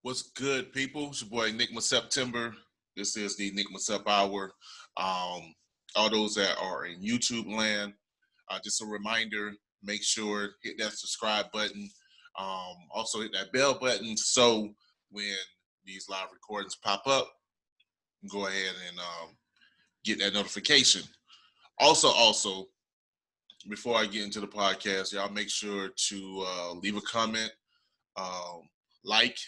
What's good, people? It's your boy Enigma September. This is the Enigma Sept Hour. All those that are in YouTube land, just a reminder: make sure hit that subscribe button. Also hit that bell button so when these live recordings pop up, go ahead and get that notification. Also, before I get into the podcast, y'all make sure to leave a comment, um, like,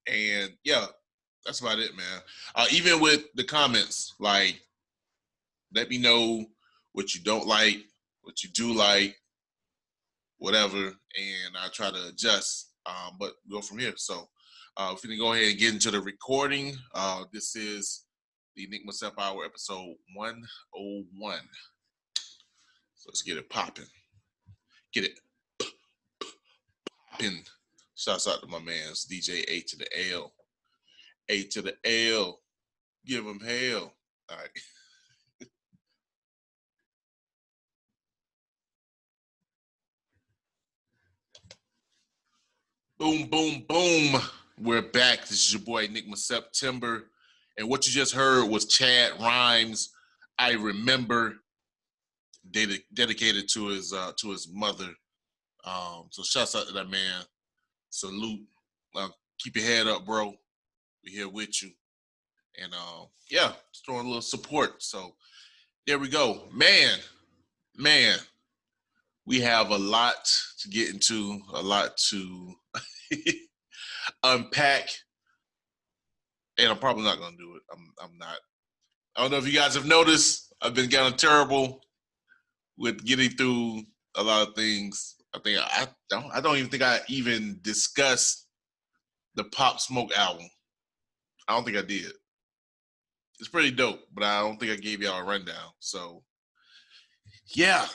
and yeah, that's about it, man. Even with the comments, like, let me know what you don't like, what you do like, whatever, and I'll try to adjust. But go from here. So, if you can go ahead and get into the recording, this is the Enigma Sept Hour episode 101. So let's get it popping. Get it popping. Shouts out to my man's DJ A to the L. A to the L. Give him hell. All right. Boom, boom, boom. We're back. This is your boy Enigma September. And what you just heard was Chad Rhimes, I Remember, dedicated to his mother. So shouts out to that man. Salute. Keep your head up, bro. We're here with you. And yeah, just throwing a little support. So there we go. Man, we have a lot to get into, a lot to unpack. And I'm probably not gonna do it. I'm not. I don't know if you guys have noticed, I've been kind of terrible with getting through a lot of things. I don't even think I even discussed the Pop Smoke album. I don't think I did. It's pretty dope, but I don't think I gave y'all a rundown. So yeah.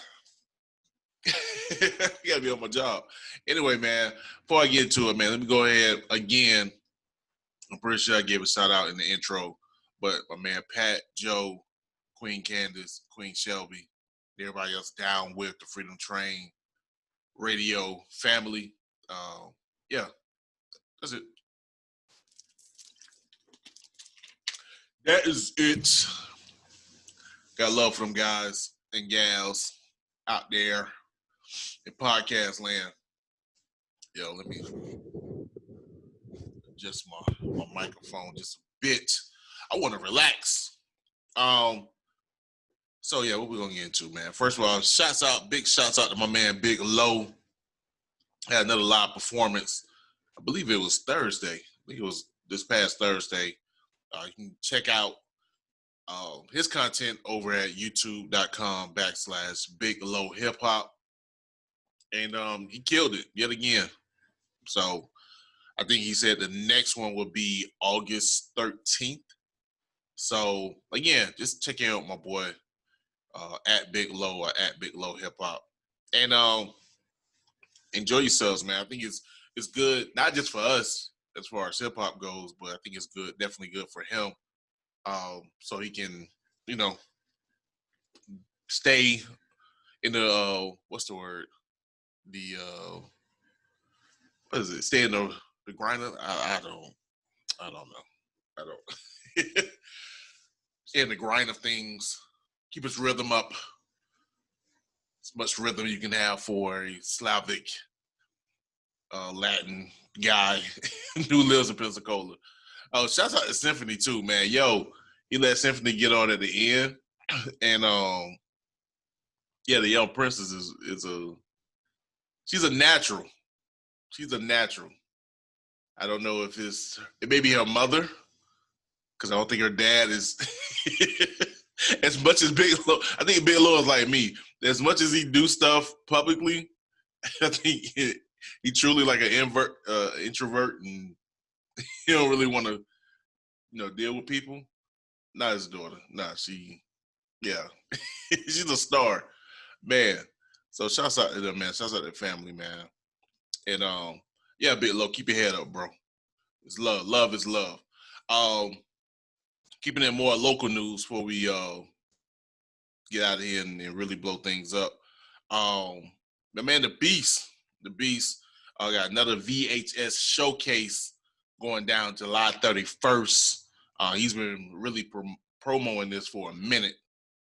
You gotta be on my job. Anyway, man, before I get into it, man, let me go ahead again. I'm pretty sure I gave a shout out in the intro, but my man Pat, Joe, Queen Candace, Queen Shelby, everybody else down with the Freedom Train radio family. Yeah, that's it. That is it. Got love for them guys and gals out there in podcast land. Yo, let me adjust my microphone just a bit. I want to relax. So yeah, what we gonna get into, man? First of all, big shouts out to my man Big Low. Had another live performance. I believe it was Thursday. I think it was this past Thursday. You can check out his content over at youtube.com/Big Low Hip Hop. And he killed it yet again. So I think he said the next one will be August 13th. So again, just check out my boy at Big Low or at Big Low Hip Hop. And enjoy yourselves, man. I think it's good, not just for us as far as hip hop goes, but I think it's good, definitely good for him. So he can, stay in the what's the word? The what is it? Stay in the grind. I don't know. I don't. Stay in the grind of things. Keep his rhythm up. As much rhythm you can have for a Slavic Latin guy who lives in Pensacola. Oh, shouts out to Symphony too, man. Yo, he let Symphony get on at the end. And yeah, the Young Princess she's a natural. She's a natural. I don't know if it may be her mother, because I don't think her dad is as much as Big Lo. I think Big Lo is like me. As much as he do stuff publicly, I think he truly like an introvert, and he don't really want to, deal with people. Not his daughter. Nah, yeah, she's a star, man. So shouts out to them, man. Shouts out to the family, man. And yeah, Big Low, keep your head up, bro. It's love. Love is love. Keeping it more local news before we get out of here and really blow things up. My man, the Beast, Got another VHS showcase going down July 31st. He's been really promoting this for a minute.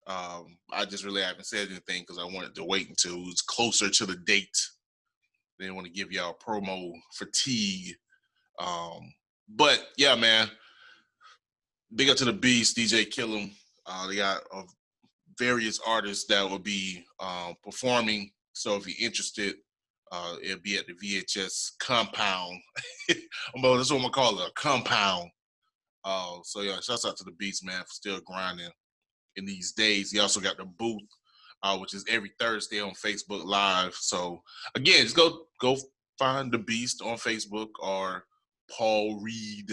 I just really haven't said anything because I wanted to wait until it's closer to the date. Didn't want to give y'all promo fatigue. But yeah, man. Big up to the Beast, DJ Killem. They got various artists that will be performing. So if you're interested, it'll be at the VHS compound. Well, that's what I'm gonna call it, a compound. So yeah, shouts out to the Beast, man, for still grinding in these days. He also got the booth, which is every Thursday on Facebook Live. So again, just go find the Beast on Facebook or Paul Reed,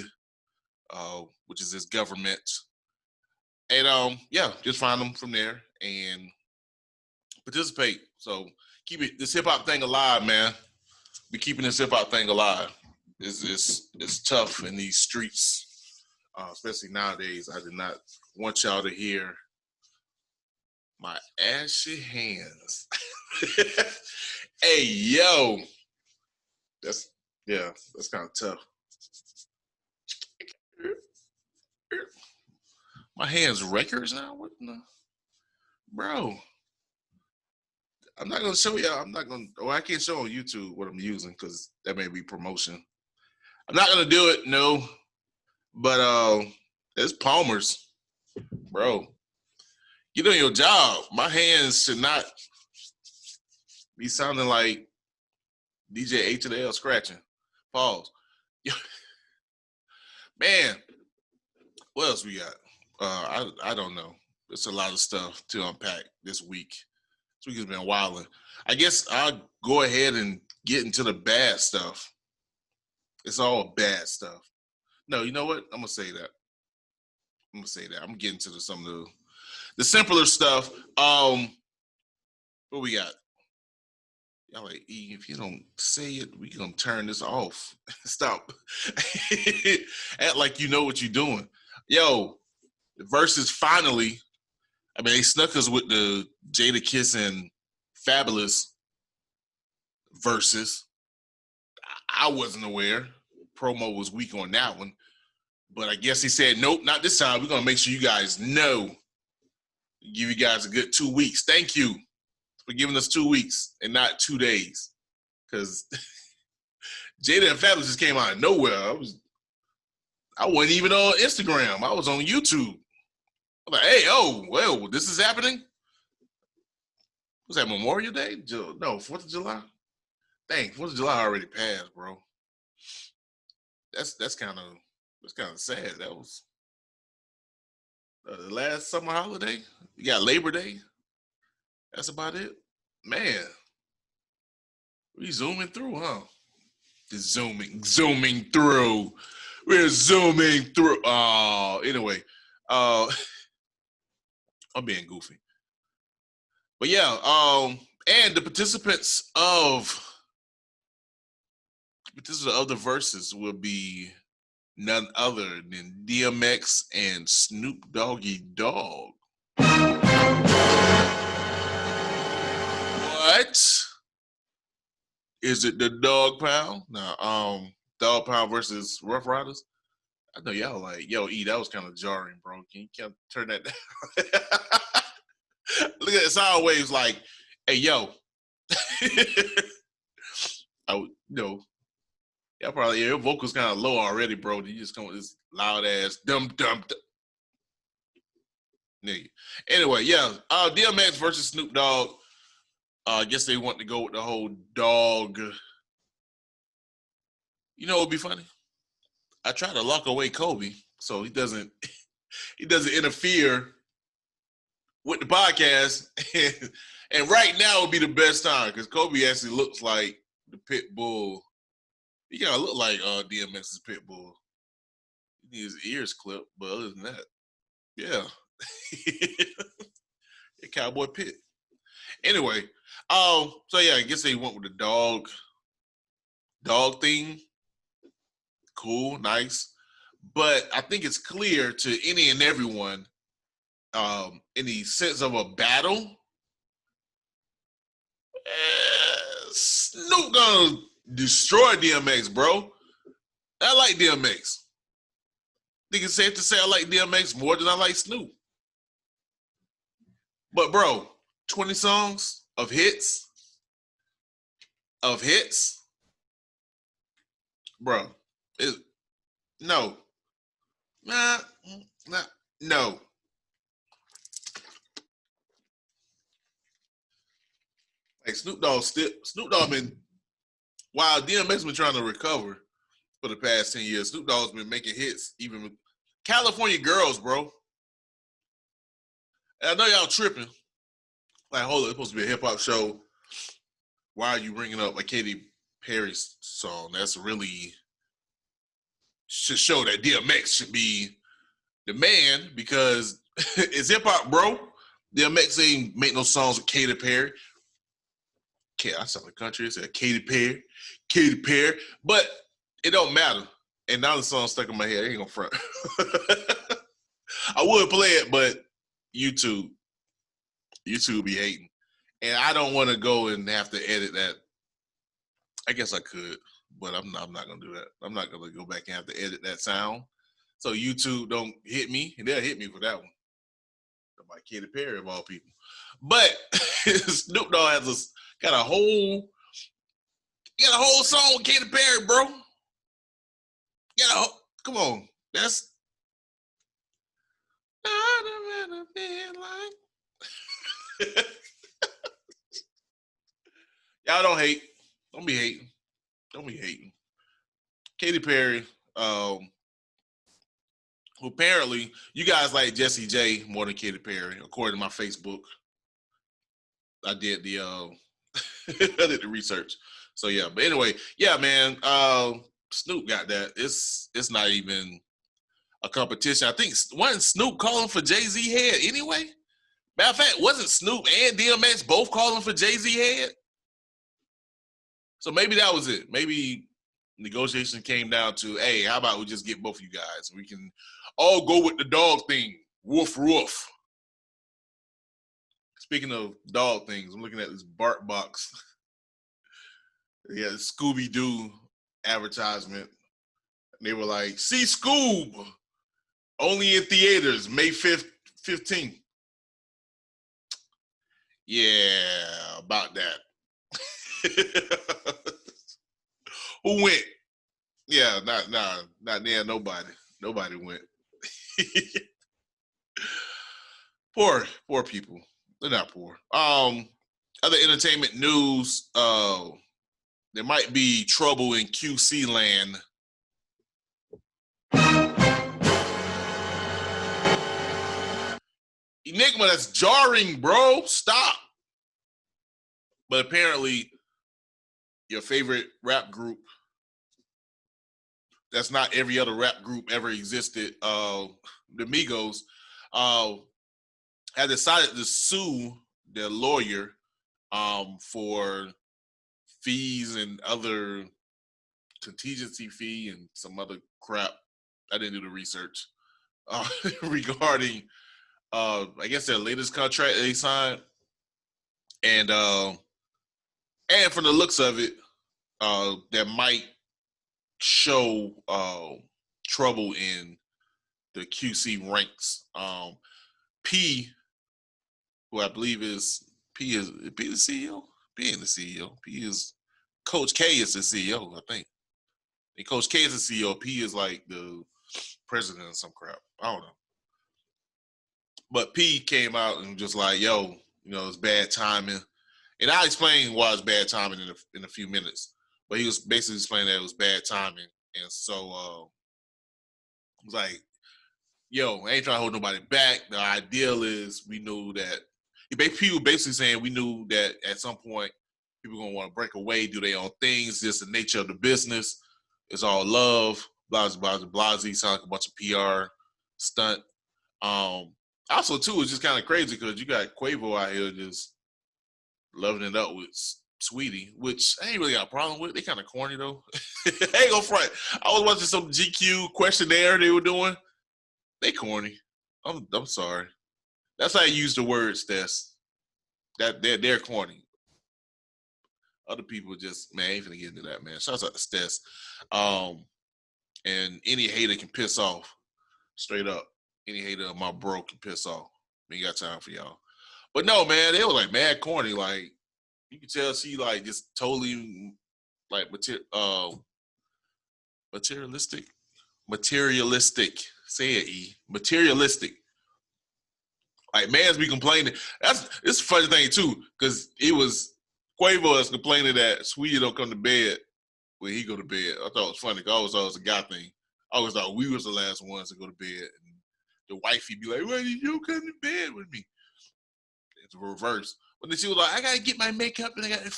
which is his government. And yeah, just find them from there and participate. So keep this hip hop thing alive, man. Be keeping this hip hop thing alive. It's tough in these streets, especially nowadays. I did not want y'all to hear my ashy hands. Hey, yo. That's kind of tough. My hands records now? What in the... Bro. I'm not going to show y'all. I can't show on YouTube what I'm using because that may be promotion. I'm not going to do it, no. But it's Palmer's. Bro. Get on your job. My hands should not be sounding like DJ H&L scratching. Pause. Man, what else we got? I don't know. It's a lot of stuff to unpack this week. This week has been wilding. I guess I'll go ahead and get into the bad stuff. It's all bad stuff. No, you know what? I'm gonna say that. I'm getting to some of the simpler stuff. What we got? Y'all like, E, if you don't say it, we gonna turn this off. Stop. Act like you know what you're doing. Yo, the Versus finally. I mean, they snuck us with the Jadakiss and Fabulous Versus. I wasn't aware. Promo was weak on that one. But I guess he said, nope, not this time. We're going to make sure you guys know. Give you guys a good 2 weeks. Thank you for giving us 2 weeks and not 2 days. Because Jada and Fabulous just came out of nowhere. I wasn't even on Instagram. I was on YouTube. I'm like, hey, oh, well, this is happening? Was that Memorial Day? No, 4th of July? Dang, 4th of July already passed, bro. That's kind of sad. That was the last summer holiday. You got Labor Day. That's about it. Man, we zooming through, huh? Zooming through. We're zooming through. Anyway, I'm being goofy. But yeah, and the participants of the Verses will be none other than DMX and Snoop Doggy Dogg. What? Is it the Dog Pound? No, Dog Pound versus Rough Riders? I know y'all like, yo, E, that was kind of jarring, bro. Can you turn that down? Look at sound waves like, hey, yo. Yeah, probably your vocals kind of low already, bro. You just come with this loud ass dum. Nigga. Anyway, yeah. DMX versus Snoop Dogg. I guess they want to go with the whole dog. You know what would be funny? I try to lock away Kobe so he doesn't interfere with the podcast. And right now would be the best time because Kobe actually looks like the pit bull. He kind of look like DMX's pit bull. He needs his ears clipped, but other than that, yeah. A Cowboy Pit. Anyway, so yeah, I guess they went with the dog theme. Cool, nice. But I think it's clear to any and everyone, in the sense of a battle, Snoop gonna destroyed DMX, bro. I like DMX. I think it's safe to say I like DMX more than I like Snoop. But bro, 20 songs of hits, bro. No, nah, no. Like Snoop Dogg been, while DMX been trying to recover for the past 10 years, Snoop Dogg's been making hits, even with California Girls, bro. And I know y'all tripping. Like, hold on, it's supposed to be a hip hop show. Why are you bringing up a Katy Perry's song? That's really should show that DMX should be the man because it's hip hop, bro. DMX ain't make no songs with Katy Perry. Okay, I sound like country. It said Katy Perry, but it don't matter. And now the song stuck in my head. I ain't gonna front. I would play it, but YouTube be hating, and I don't want to go and have to edit that. I guess I could, but I'm not gonna do that. I'm not gonna go back and have to edit that sound. So YouTube don't hit me, and they'll hit me for that one. By Katy Perry of all people. But Snoop Dogg got a whole song with Katy Perry, bro. Come on. That's like. Y'all don't hate. Don't be hating. Katy Perry, who apparently you guys like Jessie J more than Katy Perry, according to my Facebook. I did the I did the research. So yeah, but anyway, yeah, man. Snoop got that. It's not even a competition. I think wasn't Snoop calling for Jay-Z head anyway? Matter of fact, wasn't Snoop and DMX both calling for Jay-Z head? So maybe that was it. Maybe negotiation came down to, hey, how about we just get both of you guys? We can all go with the dog thing. Woof, woof. Speaking of dog things, I'm looking at this Bark box. Yeah, Scooby-Doo advertisement. And they were like, see Scoob, only in theaters, May 5th, 15th. Yeah, about that. Who went? Yeah, not there. Nobody went. Poor people. They're not poor. Other entertainment news. There might be trouble in QC land. Enigma, that's jarring, bro. Stop. But apparently, your favorite rap group, that's not every other rap group ever existed, the Migos, have decided to sue their lawyer for fees and other contingency fee and some other crap. I didn't do the research regarding, I guess, their latest contract they signed. And from the looks of it, that might show trouble in the QC ranks. P, who I believe is the CEO. P ain't the CEO. P is Coach K is the CEO, I think. And Coach K is the CEO. P is like the president of some crap. I don't know. But P came out and just like, yo, it's bad timing. And I'll explain why it's bad timing in a few minutes. But he was basically explaining that it was bad timing. And so it was like, yo, I ain't trying to hold nobody back. The ideal is we knew that people basically saying we knew that at some point people are gonna want to break away, do their own things. Just the nature of the business. It's all love, blah blah blah blah. Sound like a bunch of PR stunt. Also too, it's just kind of crazy because you got Quavo out here just loving it up with Sweetie, which I ain't really got a problem with. They kind of corny though. I ain't gonna front. I was watching some GQ questionnaire they were doing. They corny. I'm sorry. That's how I use the words. That they're corny. Other people just, man, I ain't finna get into that, man. Shouts out to Stess. And any hater can piss off. Straight up. Any hater of my bro can piss off. We ain't got time for y'all. But no, man, they were like mad corny. Like, you can tell she like just totally like materialistic. Say it, E. Materialistic. Like, man's be complaining. It's a funny thing too, because it was Quavo is complaining that Sweetie don't come to bed when he go to bed. I thought it was funny. I always thought it was a guy thing. I always thought we was the last ones to go to bed. And the wifey be like, "Why did you come to bed with me?" It's reverse. But then she was like, "I gotta get my makeup and I gotta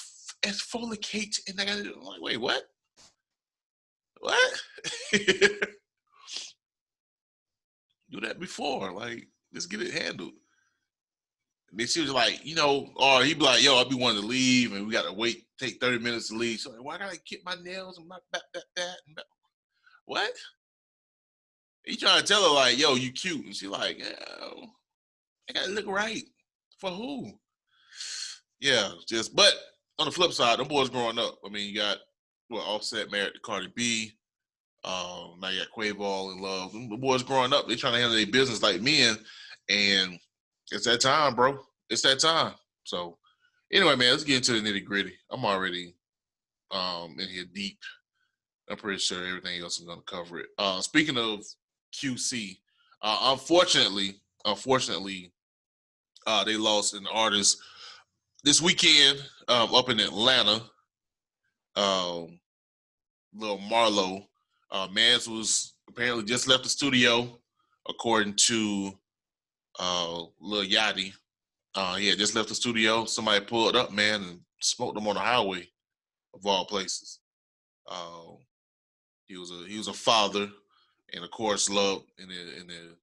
exfoliate and I gotta." I'm like, wait, what? What? Do that before, like, let's get it handled. And then she was like, or he'd be like, "Yo, I'll be wanting to leave and we gotta wait, take 30 minutes to leave." She's like, "Well, I gotta get my nails and my that. What? He trying to tell her like, "Yo, you cute," and she like, "Yo, I gotta look right for who?" Yeah, but on the flip side, them boys growing up. I mean, you got Offset married to Cardi B. Now you got Quavo all in love. The boys growing up, they trying to handle their business like men, and it's that time, bro. It's that time. So anyway, man, let's get into the nitty gritty. I'm already in here deep. I'm pretty sure everything else is gonna cover it. Speaking of QC, unfortunately, they lost an artist this weekend up in Atlanta. Lil Marlo. Mans was apparently just left the studio, according to Lil Yachty. He had just left the studio. Somebody pulled up, man, and smoked him on the highway, of all places. He was a father, and of course, loved in the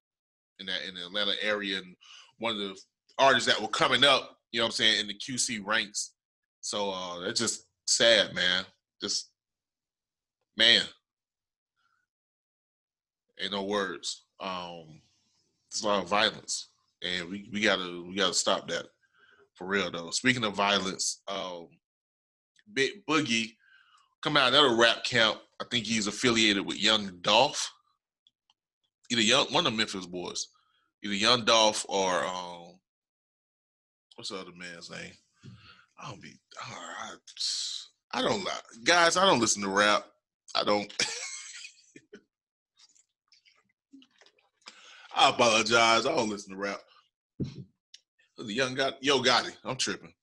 Atlanta area, and one of the artists that were coming up, you know what I'm saying, in the QC ranks. So that's just sad, man. Just, man, ain't no words. It's a lot of violence, and we gotta stop that for real though. Speaking of violence, Big Boogie come out of another rap camp. I think he's affiliated with Young Dolph. Either one of the Memphis boys, either Young Dolph or what's the other man's name? I don't guys. I don't listen to rap. I don't. I apologize. I don't listen to rap. The Young Gotti, Yo Gotti. I'm tripping.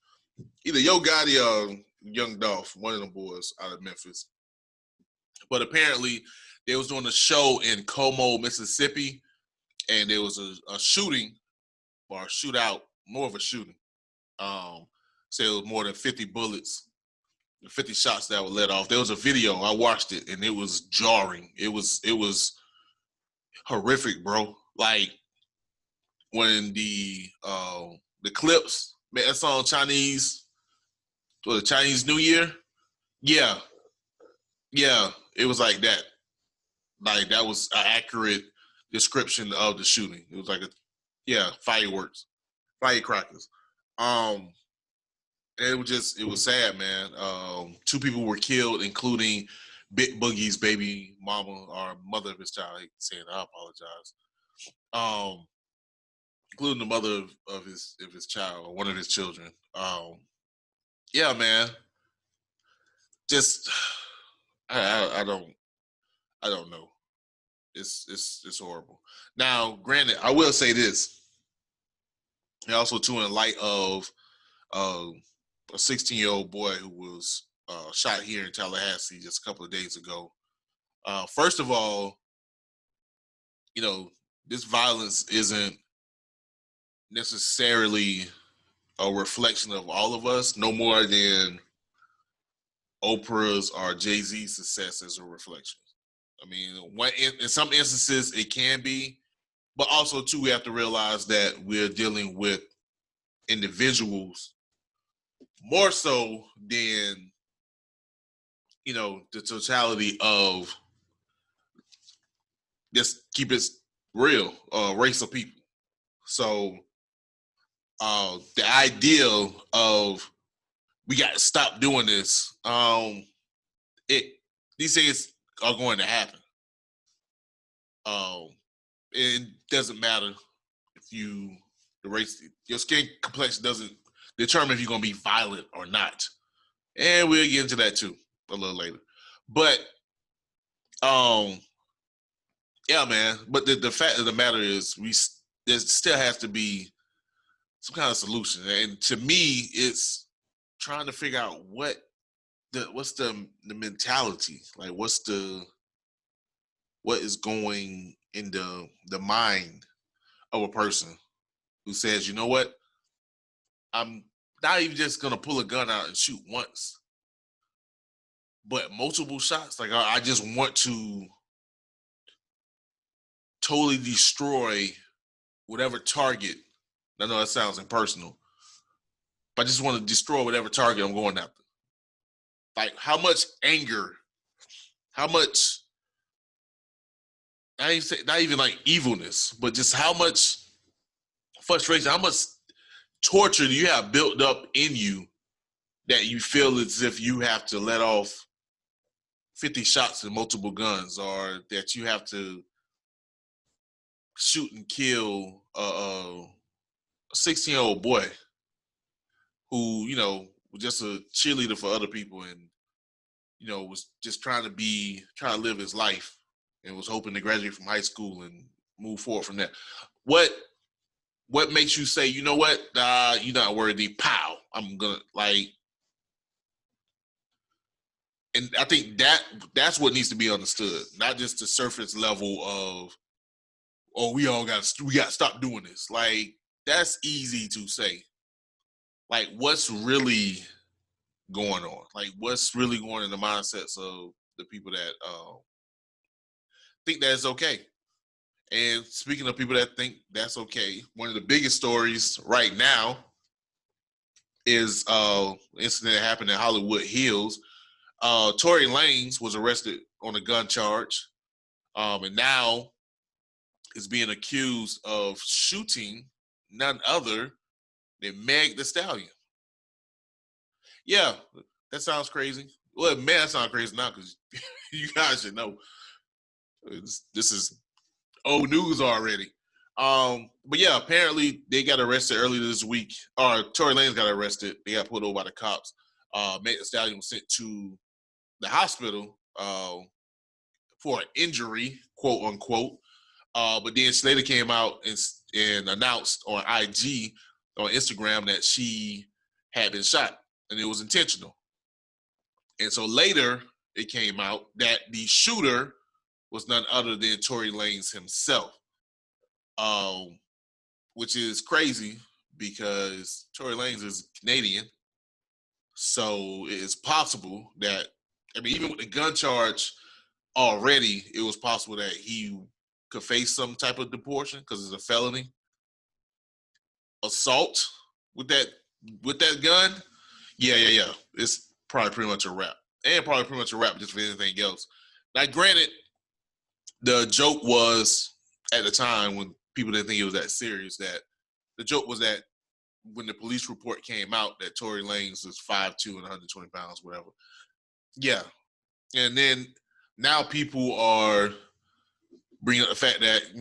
Either Yo Gotti or Young Dolph, one of them boys out of Memphis. But apparently, they was doing a show in Como, Mississippi, and there was a shooting or a shootout, more of a shooting. Say it was more than 50 bullets, 50 shots that were let off. There was a video. I watched it, and it was jarring. It was horrific, bro. Like when the clips, man, that song Chinese, for the Chinese New Year. Yeah, it was like that. Like that was an accurate description of the shooting. It was like fireworks, firecrackers. And it was sad, man. 2 people were killed, including Big Boogie's baby mama or mother of his child. I hate saying that, I apologize. Including the mother of his child, or one of his children. Yeah, man. Just I don't know. It's horrible. Now, granted, I will say this. And also, too, in light of a 16-year-old boy who was shot here in Tallahassee just a couple of days ago. First of all, this violence isn't necessarily a reflection of all of us, no more than Oprah's or Jay-Z's success is a reflection. I mean, in some instances it can be, but also too we have to realize that we're dealing with individuals more so than the totality of, just keep it real, race of people. So the ideal of we got to stop doing this. These things are going to happen. It doesn't matter if the race, your skin complexion doesn't determine if you're gonna be violent or not. And we'll get into that too a little later. But yeah, man. But the fact of the matter is, there still has to be some kind of solution. And to me, it's trying to figure out what's the mentality, like what is going in the mind of a person who says, you know what, I'm not even just gonna pull a gun out and shoot once, but multiple shots. Like I just want to totally destroy whatever target. I know that sounds impersonal, but I just want to destroy whatever target I'm going after. Like how much anger, how much, not even like evilness, but just how much frustration, how much torture do you have built up in you that you feel as if you have to let off 50 shots in multiple guns, or that you have to shoot and kill a 16-year-old boy who, was just a cheerleader for other people and, was just trying to live his life and was hoping to graduate from high school and move forward from there. What makes you say, you know what, you're not worthy, pow, I'm gonna, like, and I think that's what needs to be understood, not just the surface level of, oh, we got to stop doing this. Like, that's easy to say. Like, what's really going on? Like, what's really going in the mindsets of the people that think that it's okay? And speaking of people that think that's okay, one of the biggest stories right now is an incident that happened in Hollywood Hills. Tory Lanez was arrested on a gun charge, and now is being accused of shooting none other than Meg Thee Stallion. Yeah, that sounds crazy. Well, man, that sounds crazy now because you guys should know this is old news already. But yeah, apparently they got arrested earlier this week. Or Tory Lanez got arrested. They got pulled over by the cops. Meg Thee Stallion was sent to the hospital for an injury, quote unquote. But then she later came out and announced on IG, on Instagram, that she had been shot and it was intentional. And so later it came out that the shooter was none other than Tory Lanez himself, which is crazy because Tory Lanez is Canadian. So it is possible that, even with the gun charge already, it was possible that he could face some type of deportation because it's a felony. Assault with that gun, yeah. It's probably pretty much a wrap. And probably pretty much a wrap just for anything else. Now, granted, the joke was, at the time when people didn't think it was that serious, that the joke was that when the police report came out that Tory Lanez was 5'2" and 120 pounds, whatever. Yeah. And then now people are bringing up the fact that,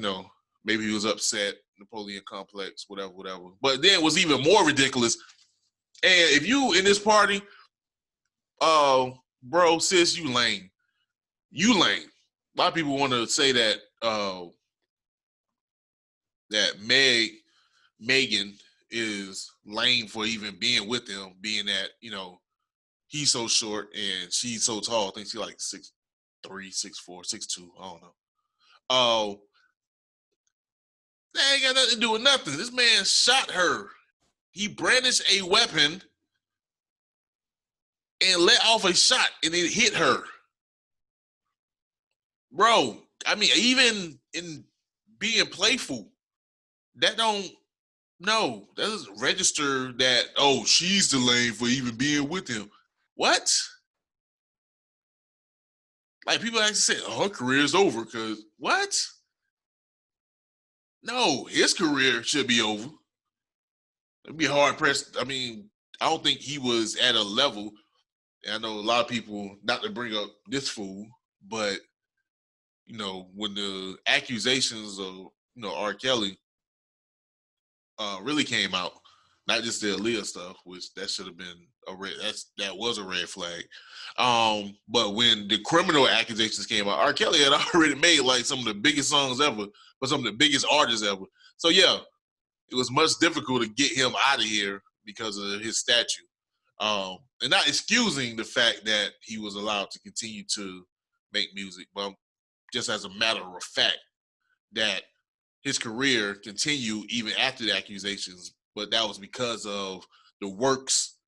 maybe he was upset, Napoleon complex, whatever. But then what's even more ridiculous, and if you in this party, bro, sis, you lame. You lame. A lot of people want to say that that Megan is lame for even being with him, being that, he's so short and she's so tall. I think she's like 6'3", 6'4", 6'2", I don't know. That ain't got nothing to do with nothing. This man shot her. He brandished a weapon and let off a shot and it hit her. Bro, even in being playful, that doesn't register that, oh, she's the lame for even being with him. What? Like, people actually say, oh, her career's over because what? No, his career should be over. It'd be hard pressed. I don't think he was at a level. And I know a lot of people, not to bring up this fool, but when the accusations of R. Kelly really came out, not just the Aaliyah stuff, which that should have been that was a red flag. But when the criminal accusations came out, R. Kelly had already made like some of the biggest songs ever, for some of the biggest artists ever. So yeah, it was much difficult to get him out of here because of his statue. And not excusing the fact that he was allowed to continue to make music, but just as a matter of fact that his career continued even after the accusations, but that was because of the works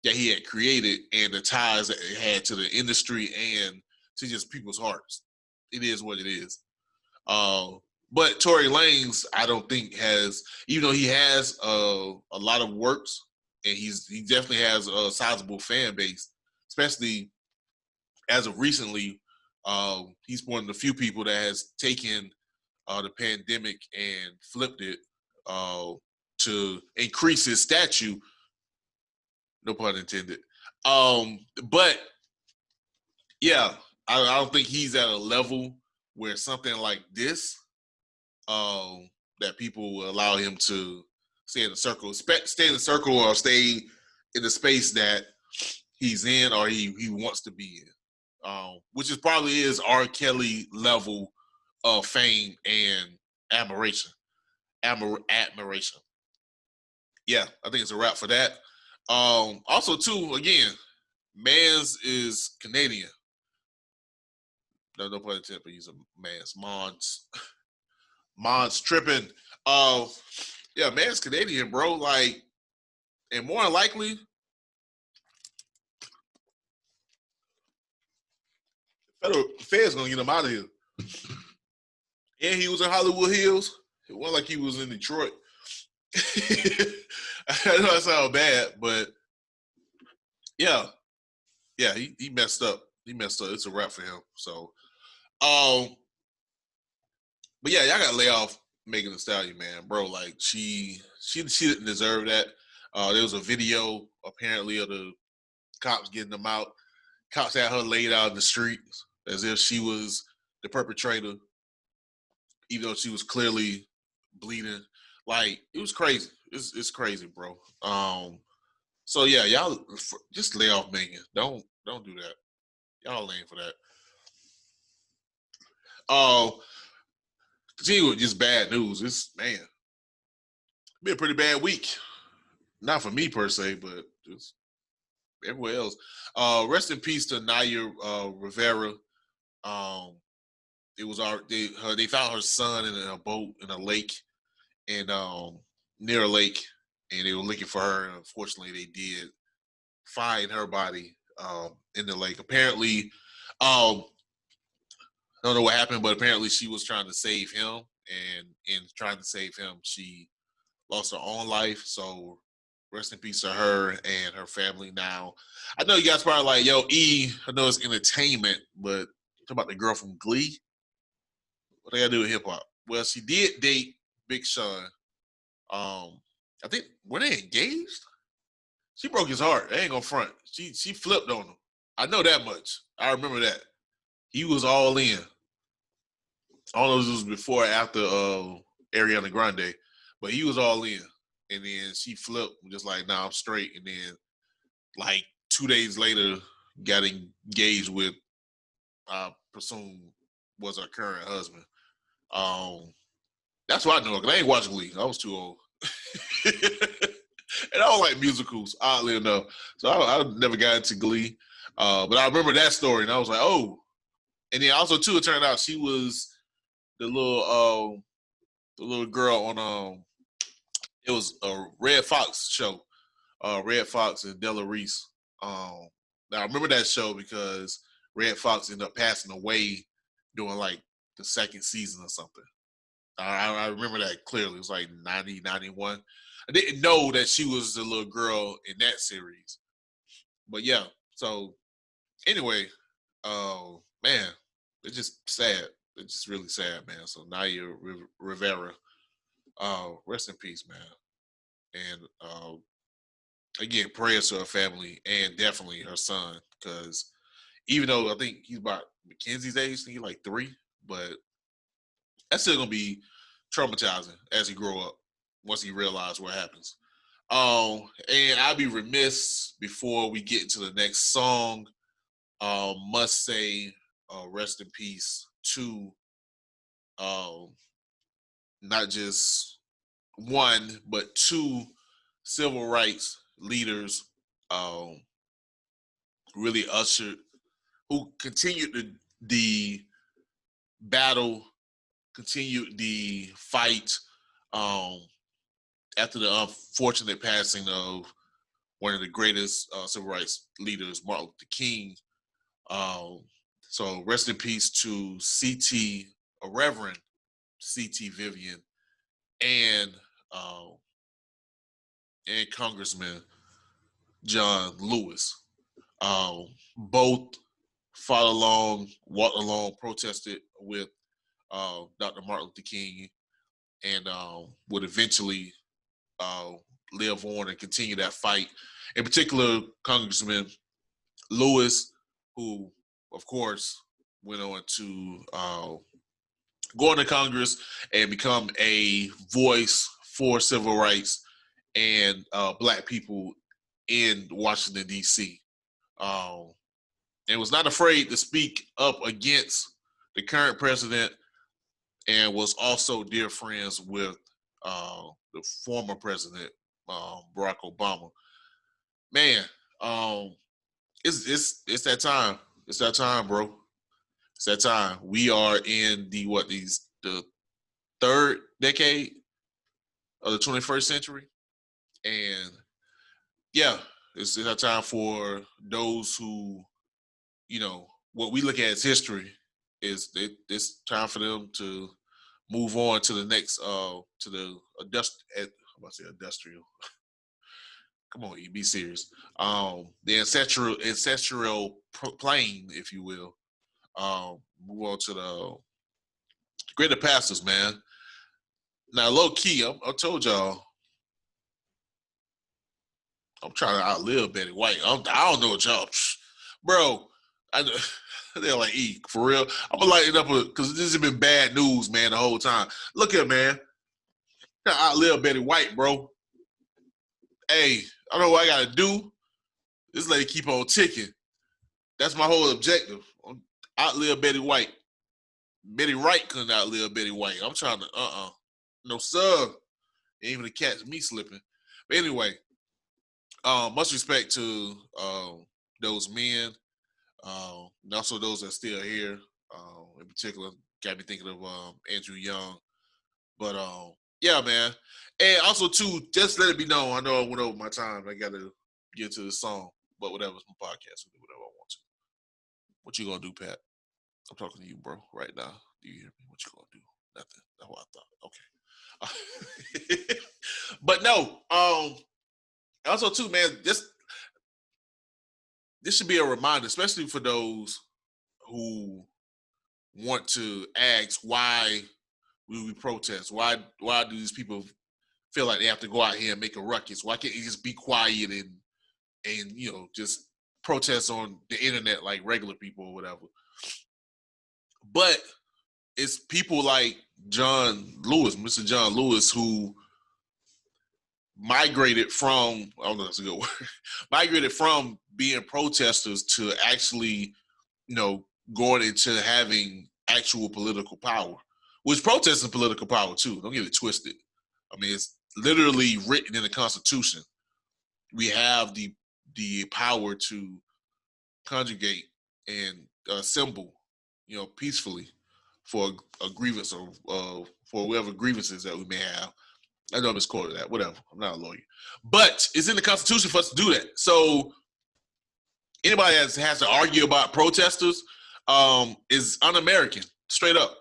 that he had created and the ties that it had to the industry and to just people's hearts. It is what it is. But Tory Lanez, I don't think has, even though he has a lot of works, and he definitely has a sizable fan base, especially as of recently. He's one of the few people that has taken the pandemic and flipped it to increase his statue. No pun intended. But yeah, I don't think he's at a level where something like this, that people will allow him to stay in the circle, or stay in the space that he's in or he wants to be in, which is probably is R. Kelly level of fame and admiration. Admiration. Yeah, I think it's a wrap for that. Also, too, again, Mans is Canadian. No pun intended, but he's a Mans. Mons tripping. Yeah, Mans Canadian, bro. Like, and more than likely, Fed's gonna get him out of here. And he was in Hollywood Hills. It wasn't like he was in Detroit. I know that sounds bad, but yeah, he messed up. He messed up. It's a wrap for him. So, but yeah, y'all gotta lay off Megan Thee Stallion, man, bro. Like she didn't deserve that. There was a video apparently of the cops getting them out. Cops had her laid out in the street as if she was the perpetrator, even though she was clearly bleeding. Like, it was crazy. It's crazy, bro. So yeah, y'all just lay off Megan. Don't do that. Y'all lame for that. Continue with just bad news. It's been a pretty bad week. Not for me per se, but just everywhere else. Rest in peace to Naya Rivera. It was they found her son in a boat in a lake, and near a lake, and they were looking for her. And unfortunately, they did find her body in the lake. Apparently, I don't know what happened, but apparently she was trying to save him, and in trying to save him, she lost her own life. So rest in peace to her and her family. Now, I know you guys probably like, yo, I know it's entertainment, but talk about the girl from Glee. What they gotta do with hip hop? Well, she did date Big Sean. I think, were they engaged? She broke his heart. I ain't gonna front. She flipped on him. I know that much. I remember that. He was all in. I don't know if this was before or after Ariana Grande, but he was all in. And then she flipped, just like, nah, I'm straight. And then, like, 2 days later, got engaged with, I presume, was her current husband. That's what I know, because I ain't watching Glee. I was too old. And I don't like musicals, oddly enough. So I never got into Glee. But I remember that story, and I was like, oh. And then also, too, it turned out she was the little girl on it was a Red Fox show, Red Fox and Della Reese. Now I remember that show because Red Fox ended up passing away during like the second season or something. I remember that clearly. It was like 90, 91. I didn't know that she was the little girl in that series. But yeah, so anyway, man, it's just sad. It's just really sad, man. So Naya Rivera, rest in peace, man. And again, prayers to her family and definitely her son, because even though I think he's about Mackenzie's age, I think he's like 3, but that's still gonna be traumatizing as he grow up once he realizes what happens. And I'd be remiss before we get into the next song. Must say, rest in peace to um, not just one but two civil rights leaders, um, really ushered, who continued the battle, continued the fight, um, after the unfortunate passing of one of the greatest civil rights leaders, Martin Luther King. Um, so rest in peace to CT, a Reverend CT Vivian, and uh, and Congressman John Lewis. Both fought along, walked along, protested with Dr. Martin Luther King, and would eventually uh, live on and continue that fight. In particular, Congressman Lewis, who, of course, went on to go into Congress and become a voice for civil rights and Black people in Washington, D.C. And was not afraid to speak up against the current president, and was also dear friends with the former president, Barack Obama. Man, um, it's that time. It's that time, bro. It's that time. We are in the third decade of the 21st century, and yeah, it's that time for those who, what we look at as history is it's time for them to move on to the next to the I'm about to say industrial. Come on, be serious. The ancestral plane, if you will. Move on to the greater pastors, man. Now, low key, I told y'all, I'm trying to outlive Betty White. I don't know what y'all, bro. They're like, for real. I'm gonna lighten up because this has been bad news, man, the whole time. Look at man, I outlive Betty White, bro. Hey, I don't know what I gotta do. This lady keep on ticking. That's my whole objective. Outlive Betty White. Betty Wright couldn't outlive Betty White. I'm trying to, no sir. Ain't even to catch me slipping. But anyway, much respect to those men, and also those that are still here. In particular, got me thinking of Andrew Young. But yeah, man. And also too, just let it be known. I know I went over my time. I got to get to the song, but whatever. It's my podcast. I'll do whatever I want to. What you gonna do, Pat? I'm talking to you, bro, right now. Do you hear me? What you gonna do? Nothing. That's what I thought. Okay. But no. Also too, man. This should be a reminder, especially for those who want to ask why we protest. Why do these people feel like they have to go out here and make a ruckus? Why can't you just be quiet and just protest on the internet like regular people or whatever? But it's people like Mr. John Lewis, who migrated from, I don't know if that's a good word, migrated from being protesters to actually, going into having actual political power, which protesting political power too. Don't get it twisted. I mean, it's literally written in the Constitution. We have the power to conjugate and assemble, peacefully for a grievance or for whatever grievances that we may have. I know I'm misquoted that. Whatever. I'm not a lawyer, but it's in the Constitution for us to do that. So anybody that has to argue about protesters is un-American, straight up.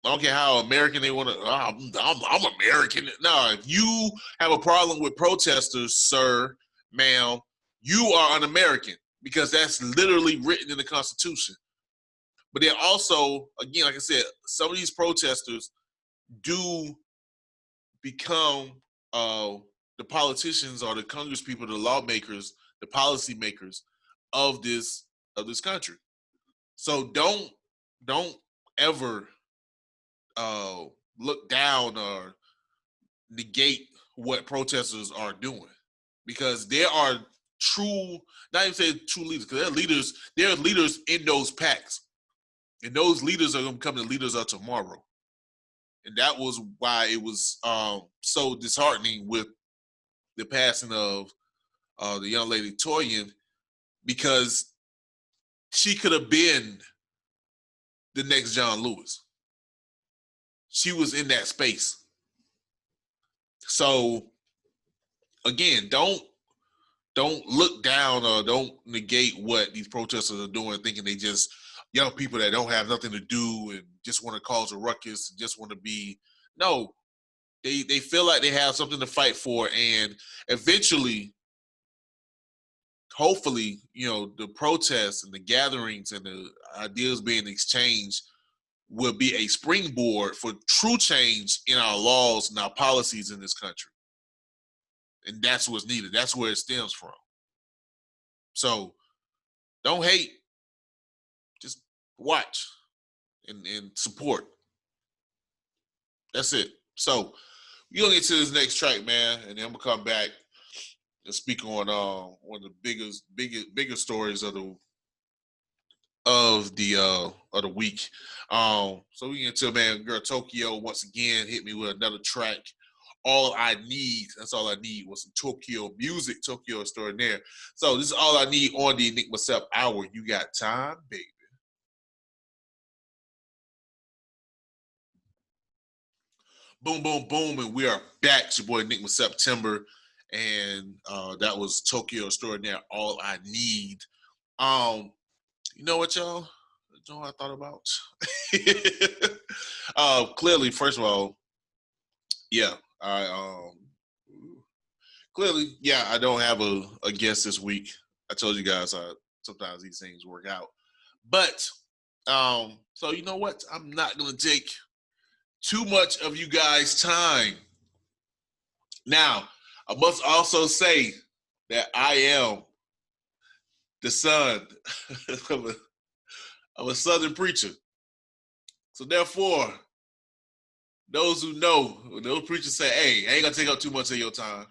I don't care how American they want to. I'm American. No, if you have a problem with protesters, sir, ma'am, you are un-American because that's literally written in the Constitution. But then also, again, like I said, some of these protesters do become the politicians or the Congress people, the lawmakers, the policy makers of this country. So don't ever look down or negate what protesters are doing, because there are true, not even say true leaders, because there are leaders in those packs, and those leaders are going to become the leaders of tomorrow. And that was why it was so disheartening with the passing of the young lady Toyin, because she could have been the next John Lewis. She was in that space. So again, don't look down or don't negate what these protesters are doing, thinking they just young people that don't have nothing to do and just want to cause a ruckus and just want to be. No, they feel like they have something to fight for, and eventually, hopefully, the protests and the gatherings and the ideas being exchanged will be a springboard for true change in our laws and our policies in this country. And that's what's needed. That's where it stems from. So don't hate. Just watch and support. That's it. So we're going to get to this next track, man, and then I'm going to come back and speak on one of the bigger stories of the week. So we get to, man, girl Tokyo once again hit me with another track. All I Need. That's all I need was some Tokyo music. Tokyo extraordinaire. So this is all I need on the Enigma Sept Hour. You got time, baby. Boom, boom, boom, and we are back. It's your boy Enigma September, and that was Tokyo extraordinaire. All I Need. You know what, y'all? You know what I thought about? Clearly, first of all, yeah, I don't have a guest this week. I told you guys sometimes these things work out. But so you know what? I'm not gonna take too much of you guys' time. Now, I must also say that I am the son of a Southern preacher. So therefore, those who know, those preachers say, hey, I ain't gonna take up too much of your time.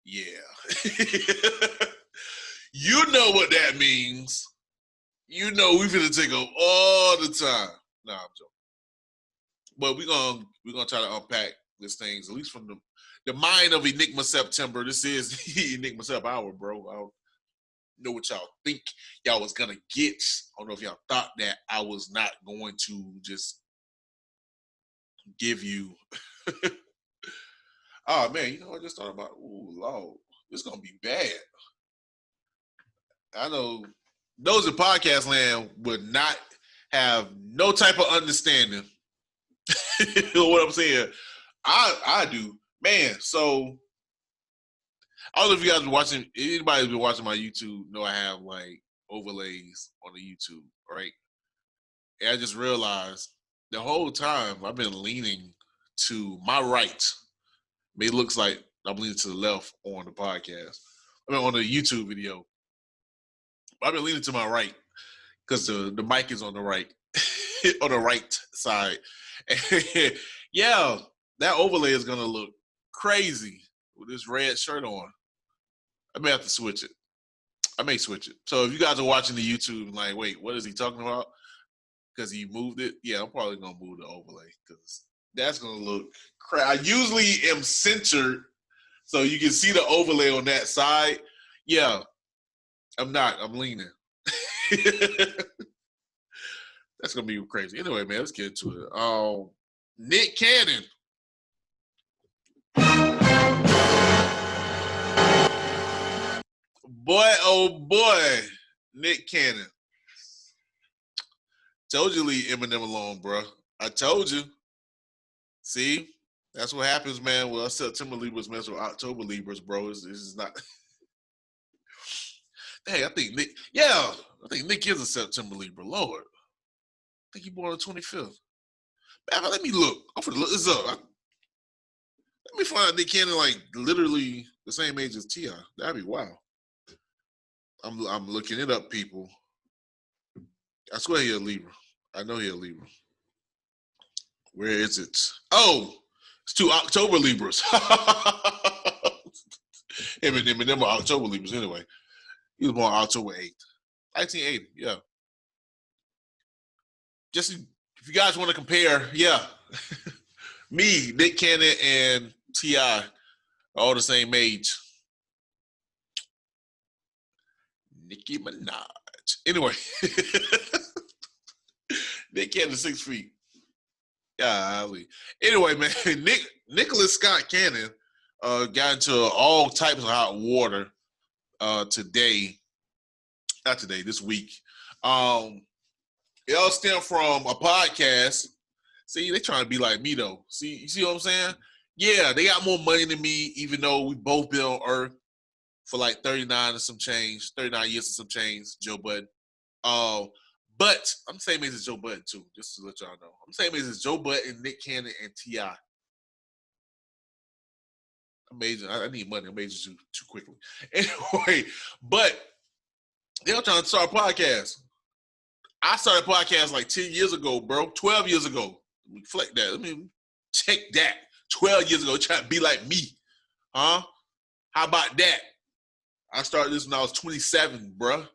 Yeah. You know what that means. You know we finna take up all the time. Nah, I'm joking. But we're gonna try to unpack these things, at least from the mind of Enigma September. This is the Enigma Sept Hour, bro. I don't know what y'all think y'all was gonna get. I don't know if y'all thought that I was not going to just give you oh man, you know what I just thought about? Ooh, Lord, this is gonna be bad. I know those in podcast land would not have no type of understanding of what I'm saying. I do. Man, so I don't know if you guys been watching, anybody's been watching my YouTube know I have like overlays on the YouTube, right? And I just realized the whole time I've been leaning to my right. It looks like I'm leaning to the left on the podcast. I mean, on the YouTube video. I've been leaning to my right because the mic is on the right, on the right side. Yeah, that overlay is going to look crazy with this red shirt on. I may have to switch it. I may switch it. So if you guys are watching the YouTube and like, wait, what is he talking about? Because he moved it. Yeah, I'm probably going to move the overlay because that's going to look crazy. I usually am centered so you can see the overlay on that side. Yeah, I'm not. I'm leaning. That's going to be crazy. Anyway, man, let's get into it. Nick Cannon. Boy, oh boy, Nick Cannon. Told you leave Eminem alone, bro. I told you. See, that's what happens, man. Well, September Libras mess with October Libras, bro. This is not. Hey, I think Nick is a September Libra. Lord, I think he born on the 25th. Man, let me look. I'm finna look this up. Let me find out Nick Cannon like literally the same age as T.I. That'd be wild. I'm looking it up, people. I swear he's a Libra. I know he's a Libra. Where is it? Oh, it's 2 October Libras. Him and them are October Libras anyway. He was born October 8th. 1980, yeah. Just if you guys want to compare, yeah. Me, Nick Cannon, and T.I. are all the same age. Nicki Minaj. Anyway, Nick Cannon 6 feet. Golly. Anyway, man, Nicholas Scott Cannon got into all types of hot water this week. It all stemmed from a podcast. See, they trying to be like me though. See, you see what I'm saying? Yeah, they got more money than me, even though we both been on Earth for like 39 years and some change, Joe Budden. But I'm the same age as Joe Budden too, just to let y'all know. I'm the same age as Joe Budden, Nick Cannon, and T.I. Amazing. I need money. I'm aging too quickly. Anyway, but they're trying to start a podcast. I started a podcast like 10 years ago, bro. 12 years ago. Let me reflect that. Let me check that. 12 years ago, trying to be like me. Huh? How about that? I started this when I was 27, bro.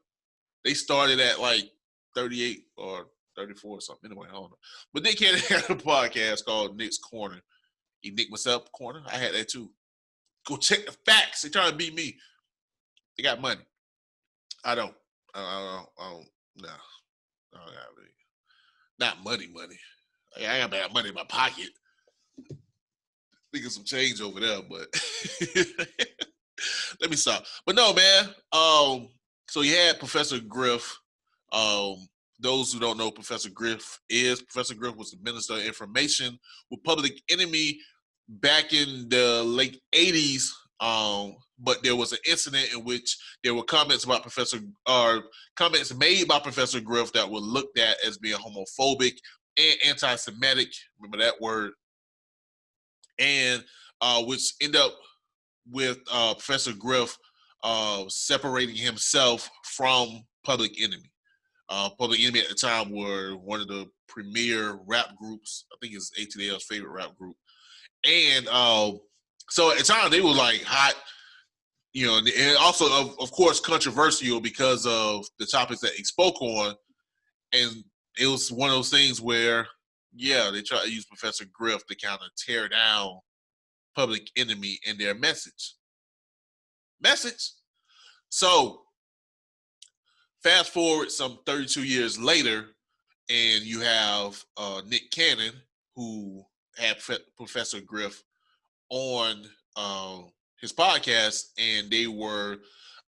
They started at like 38 or 34 or something. Anyway, I don't know. But Nick Cannon had a podcast called Nick's Corner. Enigma Sept Corner. I had that too. Go check the facts. They trying to beat me. They got money. I don't. I don't. No. I don't got really. Not money. I got bad money in my pocket. Thinking some change over there, but let me stop. But no, man. So you had Professor Griff. Those who don't know Professor Griff was the Minister of Information with Public Enemy back in the late 80s. But there was an incident in which there were comments made by Professor Griff that were looked at as being homophobic and anti-Semitic. Remember that word? And which ended up with Professor Griff separating himself from Public Enemy. Public Enemy at the time were one of the premier rap groups. I think it's ATL's favorite rap group. And so at the time they were like hot, you know, and also of course controversial because of the topics that he spoke on. And it was one of those things where, yeah, they tried to use Professor Griff to kind of tear down Public Enemy and their message. So fast forward some 32 years later, and you have Nick Cannon, who had Professor Griff on his podcast, and they were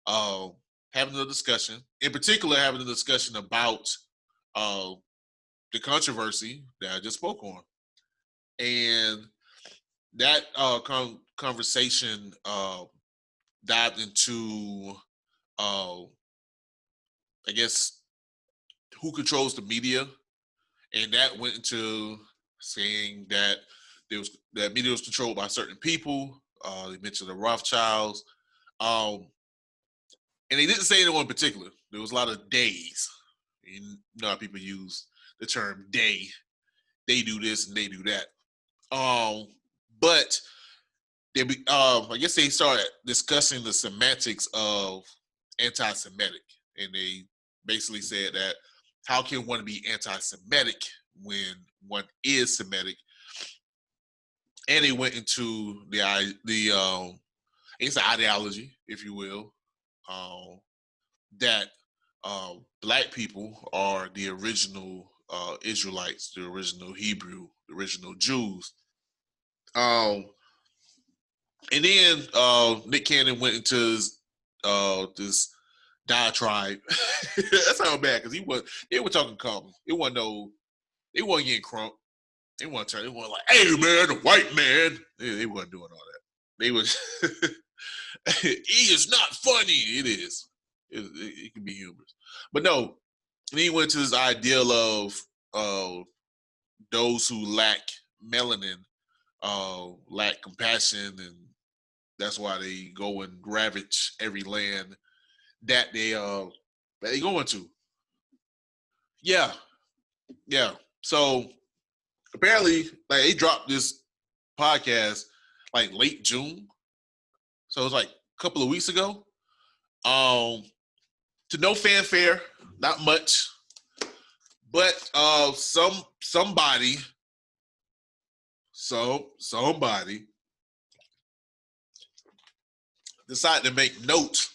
having a discussion, in particular having a discussion about the controversy that I just spoke on. And that conversation dived into, I guess, who controls the media, and that went into saying that that media was controlled by certain people. They mentioned the Rothschilds, and they didn't say anyone in particular. There was a lot of days. You know how people use the term "they." They do this and they do that. But I guess they started discussing the semantics of anti-Semitic, and they basically said that how can one be anti-Semitic when one is Semitic? And they went into the ideology, if you will, that Black people are the original Israelites, the original Hebrew, the original Jews. And then Nick Cannon went into this diatribe. That sounds bad because they were talking common. They wasn't getting crunk. They weren't like, hey man, the white man. They wasn't doing all that. They was he is not funny. It is. It can be humorous. But no, and he went to this ideal of those who lack melanin lack compassion, and that's why they go and ravage every land that they go into. Yeah, yeah. So apparently, like they dropped this podcast like late June, so it was like a couple of weeks ago. To no fanfare, not much, but somebody decided to make note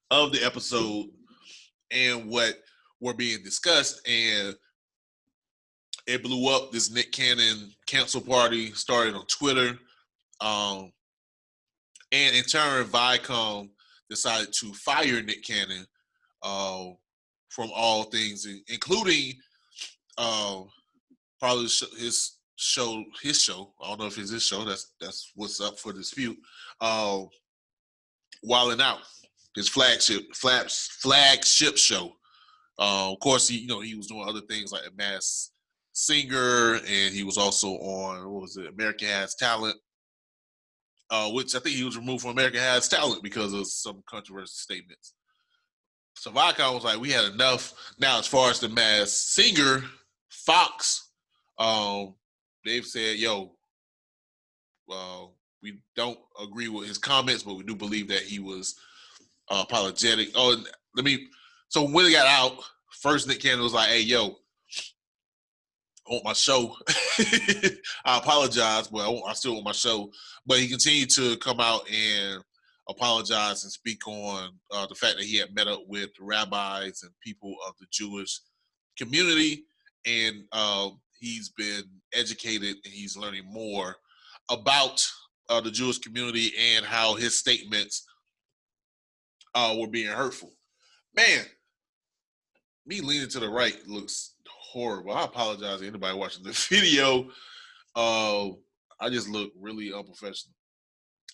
of the episode and what were being discussed, and it blew up. This Nick Cannon cancel party started on Twitter, and in turn, Viacom decided to fire Nick Cannon from all things, including probably his show. I don't know if it's his show. That's what's up for dispute. Wilding Out, his flagship show. Of course, he was doing other things like a Masked Singer, and he was also on American Has Talent, which I think he was removed from American Has Talent because of some controversial statements. So Viacom was like, we had enough. Now, as far as the Masked Singer, Fox, they've said, we don't agree with his comments, but we do believe that he was apologetic. So when it got out, first Nick Cannon was like, hey, I want my show. I apologize, but I still want my show. But he continued to come out and apologize and speak on the fact that he had met up with rabbis and people of the Jewish community, and he's been educated and he's learning more about the Jewish community and how his statements were being hurtful. Man, me leaning to the right looks horrible. I apologize to anybody watching the video. I just look really unprofessional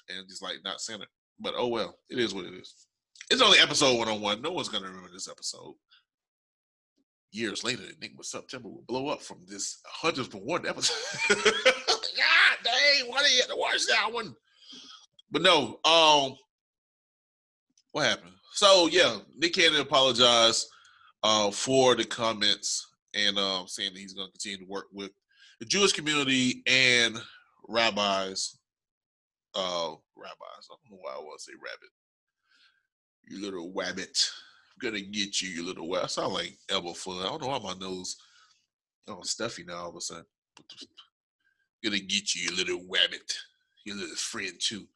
and just like not centered. But oh well, it is what it is. It's only episode 101. No one's gonna remember this episode. Years later, Enigma September will blow up from this 101 episode. God dang, why do you have to watch that one? But no, what happened? So yeah, Nick Cannon apologized for the comments and saying that he's going to continue to work with the Jewish community and rabbis. I don't know why I want to say rabbit. You little wabbit. I'm gonna get you, you little wabbit. I sound like Elbow Fudd. I don't know why my nose stuffy now all of a sudden. Gonna get you, you little wabbit. Your little friend too.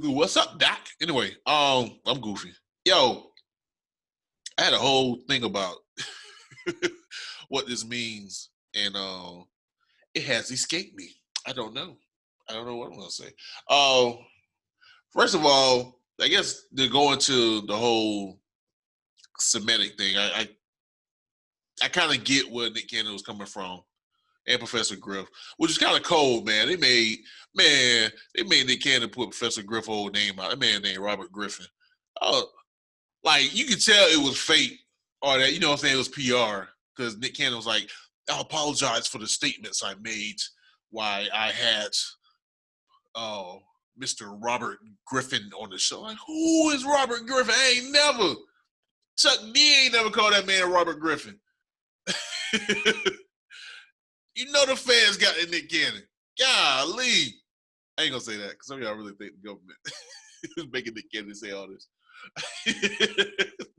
What's up, Doc? Anyway, I'm goofy. Yo, I had a whole thing about what this means, and it has escaped me. I don't know what I'm gonna say. First of all, I guess to go into the whole Semitic thing, I kind of get where Nick Cannon was coming from, and Professor Griff, which is kind of cold, man. They made Nick Cannon put Professor Griff's whole name out. That man named Robert Griffin. Like you could tell it was fake, or that what I'm saying, it was PR, because Nick Cannon was like, I apologize for the statements I made while I had Mr. Robert Griffin on the show. Like, who is Robert Griffin? I ain't never. Chuck D ain't never called that man Robert Griffin. The fans got in Nick Cannon. Golly. I ain't gonna say that because some of y'all really think the government is making Nick Cannon say all this.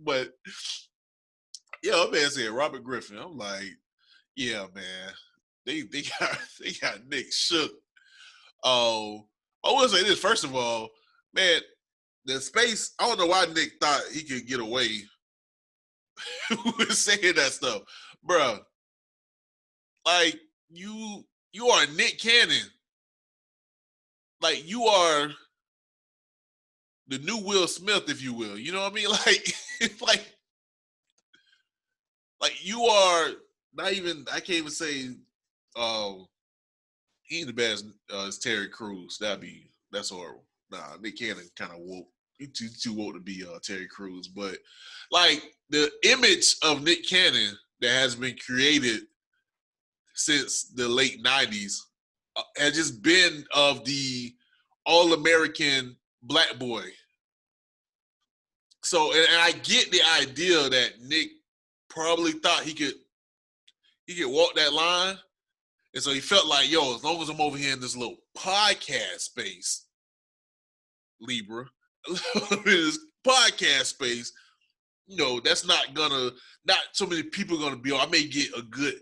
But that man said Robert Griffin. I'm like, yeah, man. They got Nick shook. I will say this, first of all, man, the space, I don't know why Nick thought he could get away with saying that stuff. Bruh, like, you are Nick Cannon. Like, you are the new Will Smith, if you will. You know what I mean? Like you are not even, I can't even say he ain't the best as Terry Crews. That's horrible. Nah, Nick Cannon kind of woke. He too woke to be Terry Crews. But like the image of Nick Cannon that has been created since the late 90s, had just been of the all-American black boy. So, and I get the idea that Nick probably thought he could walk that line. And so he felt like, yo, as long as I'm over here in this little podcast space, Libra, this podcast space, that's not so many people are gonna be on. I may get a good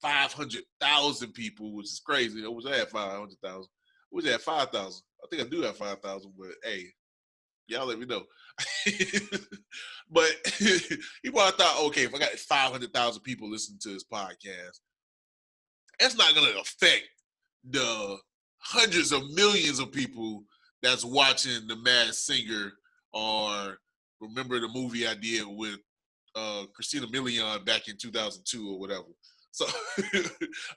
500,000 people, which is crazy. I wish I had 500,000. I wish I had 5,000. I think I do have 5,000, but hey, y'all let me know. But he probably thought, okay, if I got 500,000 people listening to this podcast, that's not going to affect the hundreds of millions of people that's watching The Masked Singer, or remember the movie I did with Christina Milian back in 2002 or whatever. So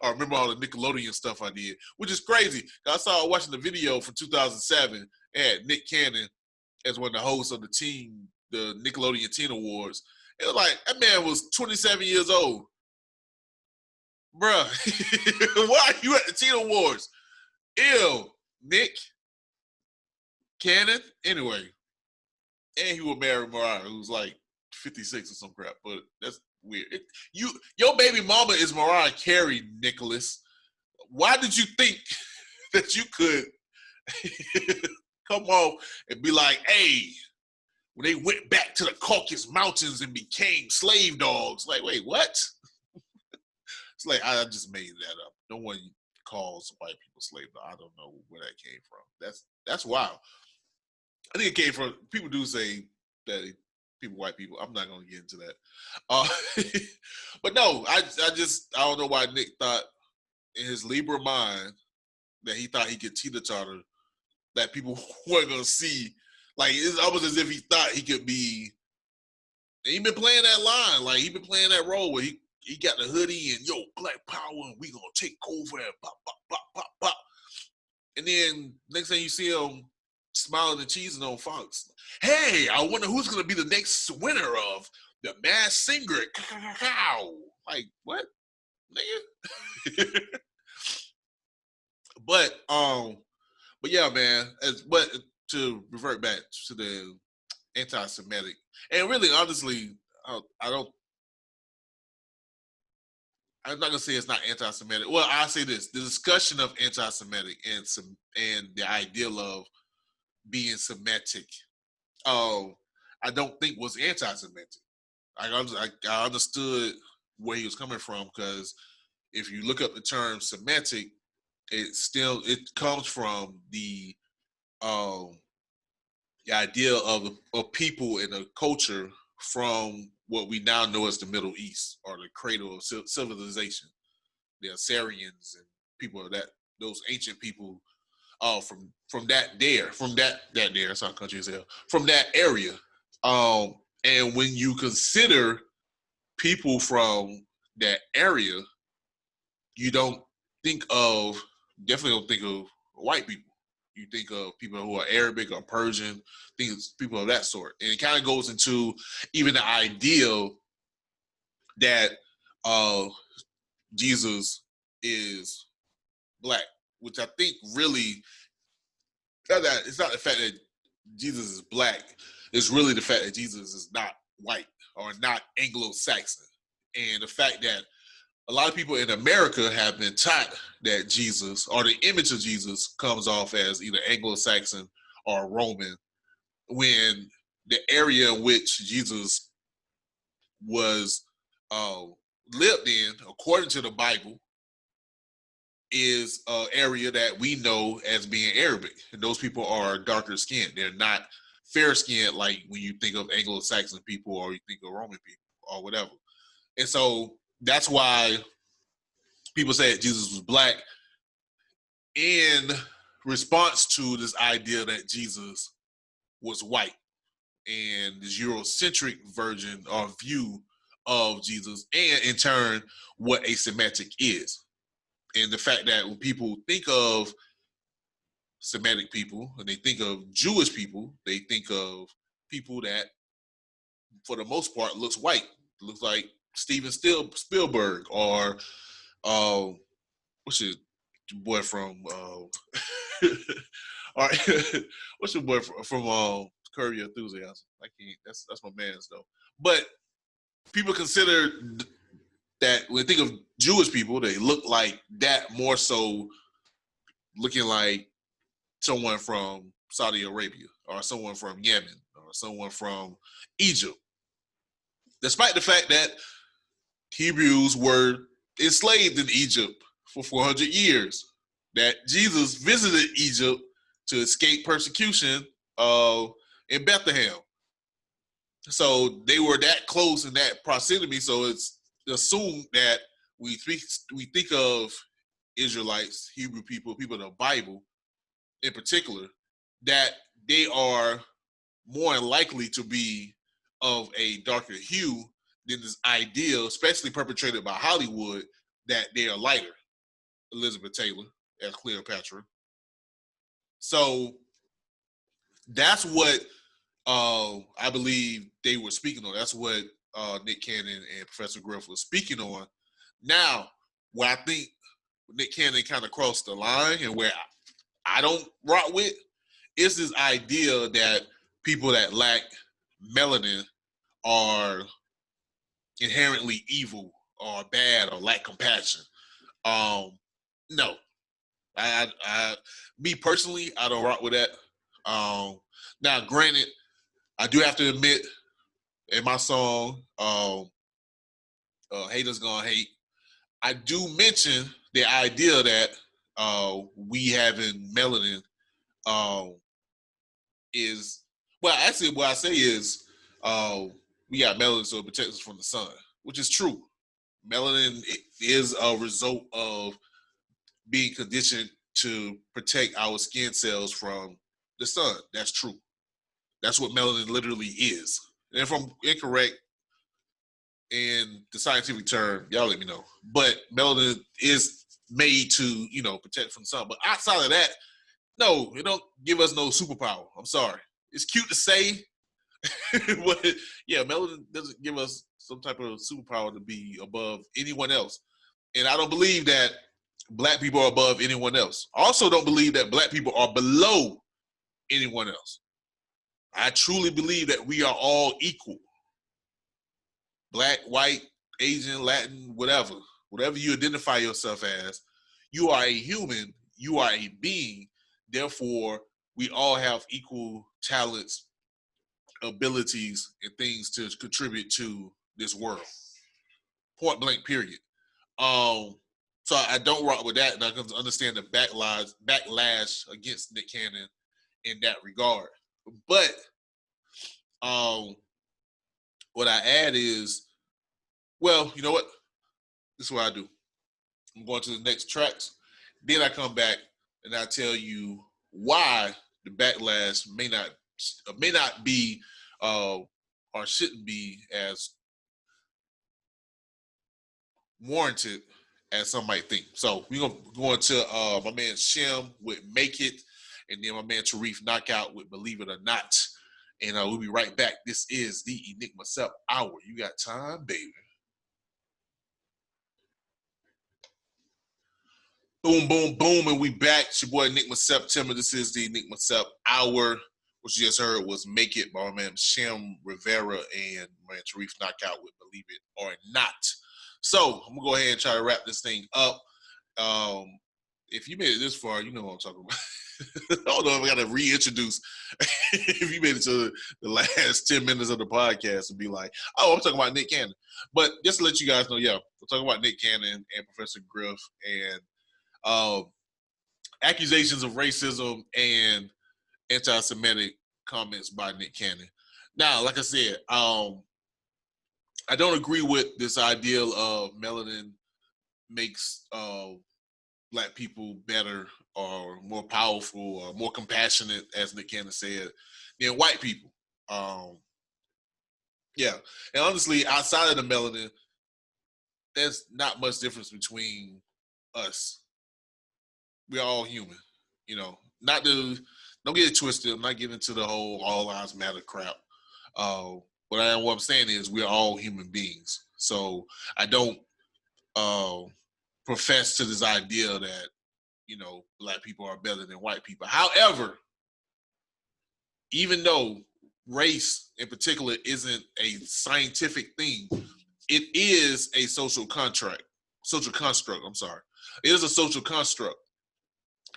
I remember all the Nickelodeon stuff I did, which is crazy. I saw watching the video from 2007 and Nick Cannon as one of the hosts of the Nickelodeon Teen Awards. It was like, that man was 27 years old. Bruh, why are you at the Teen Awards? Ew, Nick Cannon. Anyway, and he would marry Mariah, who's like 56 or some crap, but that's weird. Your baby mama is Mariah Carey, Nicholas. Why did you think that you could come off and be like, hey, when they went back to the Caucasus Mountains and became slave dogs? Like, wait, what? It's like, I just made that up. No one calls white people slave dogs. I don't know where that came from. That's wild. I think it came from, people do say that white people. I'm not going to get into that. But no, I don't know why Nick thought in his Libra mind that he thought he could teeter-totter, that people weren't going to see. Like, it's almost as if he thought he could be, and he been playing that line. Like, he been playing that role where he got the hoodie and, yo, black power, and we going to take over and pop, pop, pop, pop, pop. And then next thing you see him smiling and cheesing on Fox. Hey, I wonder who's going to be the next winner of The Masked Singer. Like, what? Nigga? But yeah, man. But to revert back to the anti-Semitic, and really, honestly, I'm not gonna say it's not anti-Semitic. Well, I'll say this: the discussion of anti-Semitic and the ideal of being Semitic, I don't think was anti-Semitic. I understood where he was coming from, because if you look up the term Semitic, it comes from the idea of a people and a culture from what we now know as the Middle East, or the cradle of civilization. The Assyrians and people of those ancient people, from that that's our country as hell, from that area. And when you consider people from that area, you definitely don't think of white people. You think of people who are Arabic or Persian, things, people of that sort. And it kind of goes into even the ideal that Jesus is black, which I think really, it's not the fact that Jesus is black, it's really the fact that Jesus is not white or not Anglo-Saxon. And the fact that a lot of people in America have been taught that Jesus, or the image of Jesus, comes off as either Anglo-Saxon or Roman, when the area in which Jesus was lived in, according to the Bible, is an area that we know as being Arabic. And those people are darker skinned. They're not fair skinned like when you think of Anglo-Saxon people or you think of Roman people or whatever. And so that's why people say that Jesus was black, in response to this idea that Jesus was white, and this Eurocentric version or view of Jesus, and in turn, what a Semitic is. And the fact that when people think of Semitic people and they think of Jewish people, they think of people that, for the most part, looks white. Looks like Steven Spielberg, or your boy from all right, what's your boy from Curb Your Enthusiasm? I can't. That's my man's though. But people consider that when they think of Jewish people, they look like that more so, looking like someone from Saudi Arabia or someone from Yemen or someone from Egypt, despite the fact that Hebrews were enslaved in Egypt for 400 years, that Jesus visited Egypt to escape persecution in Bethlehem. So they were that close in that proximity. So it's assumed that we think of Israelites, Hebrew people, people in the Bible in particular, that they are more likely to be of a darker hue than this ideal, especially perpetrated by Hollywood, that they are lighter. Elizabeth Taylor as Cleopatra. So that's what I believe they were speaking on. That's what Nick Cannon and Professor Griff was speaking on. Now, where I think Nick Cannon kind of crossed the line and where I don't rock with is this idea that people that lack melanin are inherently evil or bad or lack compassion. No, me personally, I don't rock with that. Now, granted, I do have to admit, in my song, "Haters Gonna Hate," I do mention the idea that we having melanin is, well, actually, what I say is we got melanin so it protects us from the sun, which is true. Melanin is a result of being conditioned to protect our skin cells from the sun. That's true. That's what melanin literally is. And if I'm incorrect in the scientific term, y'all let me know. But melanin is made to, protect from the sun. But outside of that, no, it don't give us no superpower. I'm sorry. It's cute to say, but yeah, melanin doesn't give us some type of superpower to be above anyone else. And I don't believe that Black people are above anyone else. I also don't believe that Black people are below anyone else. I truly believe that we are all equal. Black, white, Asian, Latin, whatever you identify yourself as, you are a human, you are a being. Therefore, we all have equal talents, abilities, and things to contribute to this world. Point blank, period. So I don't rock with that, and I can understand the backlash against Nick Cannon in that regard. But what I add is, well, you know what? This is what I do. I'm going to the next tracks. Then I come back and I tell you why the backlash may not be or shouldn't be as warranted as some might think. So we're gonna go into my man Shem with "Make It," and then my man Tareef Knockout with "Believe It or Not." And we'll be right back. This is the Enigma Sept Hour. You got time, baby. Boom, boom, boom, and we back. It's your boy Enigma September. This is the Enigma Sept Hour. What you just heard was "Make It" by my man Shem, Rivera, and my man Tareef Knockout with "Believe It or Not." So I'm gonna go ahead and try to wrap this thing up. If you made it this far, you know what I'm talking about. I don't know if I got to reintroduce. If you made it to the last 10 minutes of the podcast and be like, oh, I'm talking about Nick Cannon. But just to let you guys know, yeah, we're talking about Nick Cannon and Professor Griff and accusations of racism and anti-Semitic comments by Nick Cannon. Now, like I said, I don't agree with this ideal of melanin makes Black people better or more powerful or more compassionate, as Nick Cannon said, than white people. Yeah, and honestly, outside of the melanin, there's not much difference between us. We're all human, Not to don't get it twisted. I'm not getting into the whole all lives matter crap. What I'm saying is we're all human beings. So I don't profess to this idea that black people are better than white people. However, even though race in particular isn't a scientific thing, it is a social construct. I'm sorry. It is a social construct.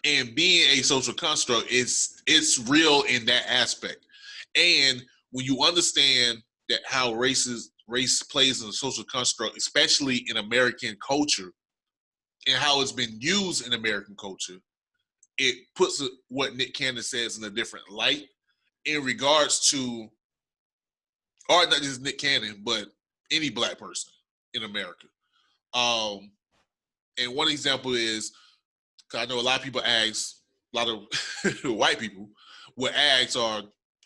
And being a social construct, it's real in that aspect. And when you understand that how race plays in the social construct, especially in American culture, and how it's been used in American culture, it puts what Nick Cannon says in a different light in regards to, or not just Nick Cannon, but any black person in America. And one example is, because I know a lot of people ask, a lot of white people would ask or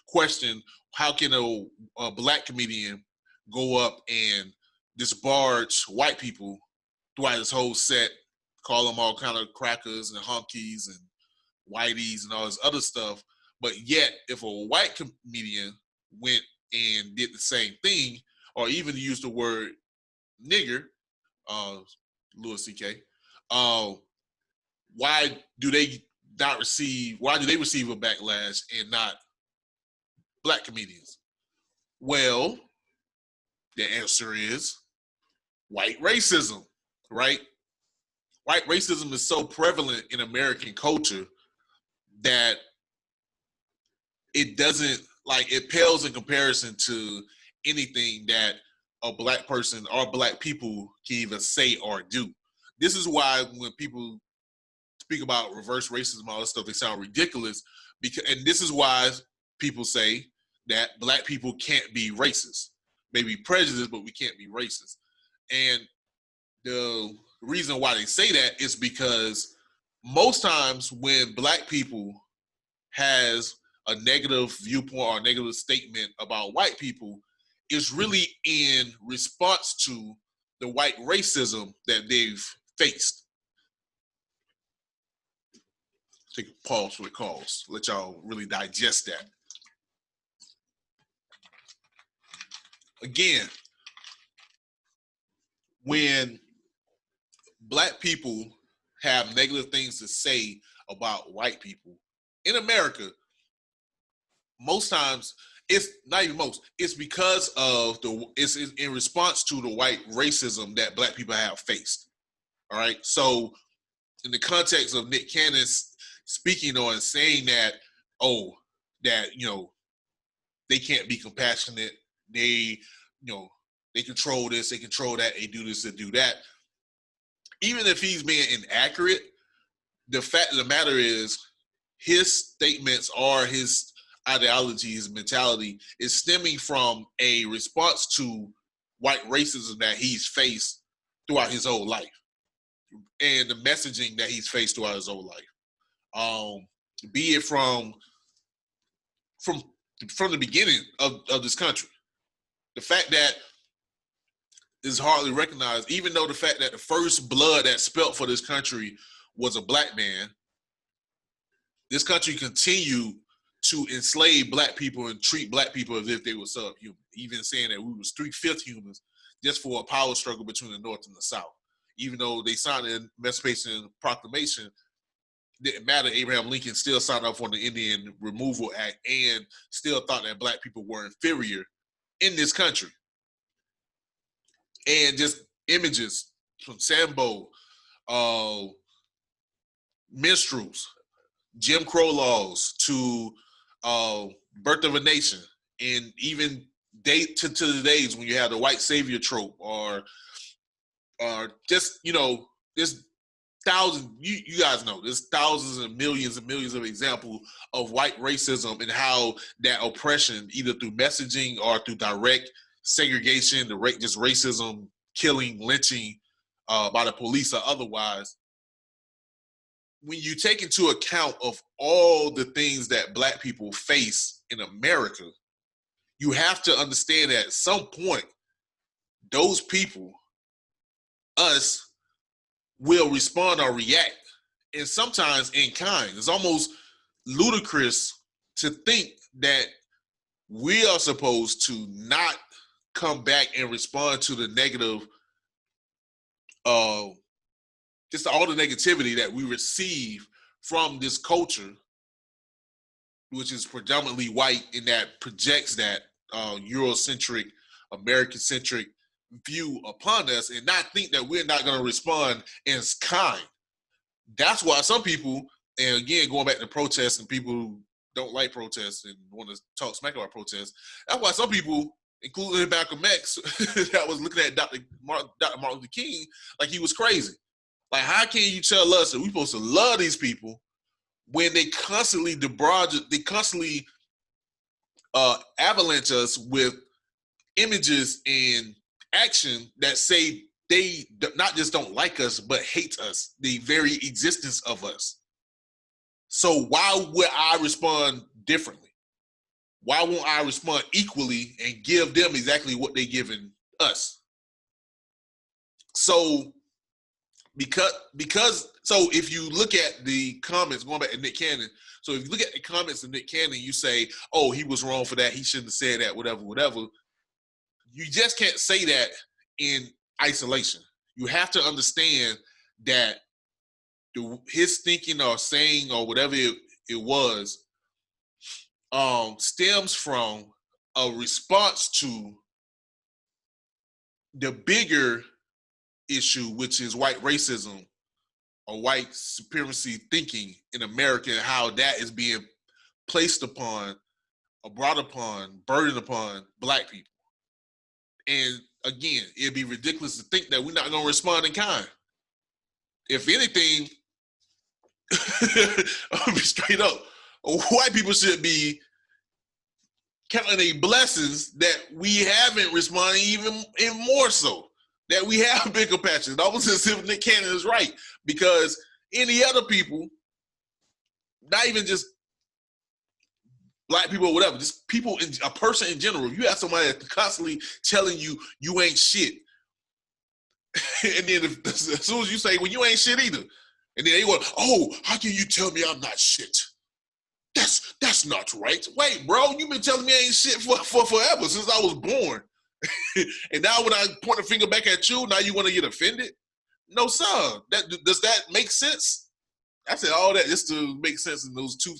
question, how can a black comedian go up and disparage white people throughout this whole set, call them all kind of crackers and honkies and whiteys and all this other stuff, but yet if a white comedian went and did the same thing, or even used the word nigger, Louis C.K., why do they receive a backlash and not black comedians? Well, the answer is white racism, right? White racism is so prevalent in American culture that it doesn't, it pales in comparison to anything that a black person or black people can even say or do. This is why when people speak about reverse racism, all this stuff, they sound ridiculous. And this is why people say that black people can't be racist. Maybe prejudiced, but we can't be racist. And the reason why they say that is because most times when black people has a negative viewpoint or a negative statement about white people, it's really in response to the white racism that they've faced. Take a pause for the calls. Let y'all really digest that. Again, when black people have negative things to say about white people in America, most times, it's not even most, it's because of it's in response to the white racism that black people have faced. All right. So in the context of Nick Cannon speaking on saying that, they can't be compassionate. They control this, they control that, they do this, they do that. Even if he's being inaccurate, the fact of the matter is his statements or his ideology, his mentality is stemming from a response to white racism that he's faced throughout his whole life and the messaging that he's faced throughout his whole life. Be it from the beginning of this country. The fact that is hardly recognized, even though the fact that the first blood that spilt for this country was a black man, this country continued to enslave black people and treat black people as if they were subhuman, even saying that we was 3/5 humans just for a power struggle between the North and the South. Even though they signed the Emancipation Proclamation, it didn't matter. Abraham Lincoln still signed up on the Indian Removal Act and still thought that black people were inferior in this country. And just images from Sambo, minstrels, Jim Crow laws to Birth of a Nation, and even to the days when you have the white savior trope, or just there's thousands. You guys know there's thousands and millions of examples of white racism and how that oppression, either through messaging or through direct segregation, just racism, killing, lynching by the police or otherwise. When you take into account of all the things that black people face in America, you have to understand that at some point, those people, us, will respond or react, and sometimes in kind. It's almost ludicrous to think that we are supposed to not come back and respond to the negative just all the negativity that we receive from this culture, which is predominantly white, and that projects that Eurocentric, American-centric view upon us, and not think that we're not going to respond as kind. That's why some people, and again, going back to protests and people who don't like protests and want to talk smack about protests, that's why some people, including Malcolm X, that was looking at Dr. Martin Luther King like he was crazy. Like, how can you tell us that we're supposed to love these people when they constantly avalanche us with images and action that say they not just don't like us, but hate us, the very existence of us. So why would I respond differently? Why won't I respond equally and give them exactly what they're giving us? So so if you look at the comments, going back to Nick Cannon, so if you look at the comments of Nick Cannon, you say, oh, he was wrong for that, he shouldn't have said that, whatever. You just can't say that in isolation. You have to understand that his thinking or saying or whatever it was stems from a response to the bigger issue, which is white racism or white supremacy thinking in America, and how that is being placed upon or brought upon, burdened upon Black people. And again, it'd be ridiculous to think that we're not going to respond in kind. If anything, I'll be straight up, white people should be counting their blessings that we haven't responded even more so, that we have been compassionate. Almost as if Nick Cannon is right, because any other people, not even just Black people or whatever, just people, a person in general, if you have somebody that's constantly telling you you ain't shit, and then as soon as you say, well, you ain't shit either, and then they go, oh, how can you tell me I'm not shit? That's not right. Wait, bro, you've been telling me I ain't shit for forever, since I was born. And now when I point a finger back at you, now you want to get offended? No, sir. Does that make sense? I said all that just to make sense in those two,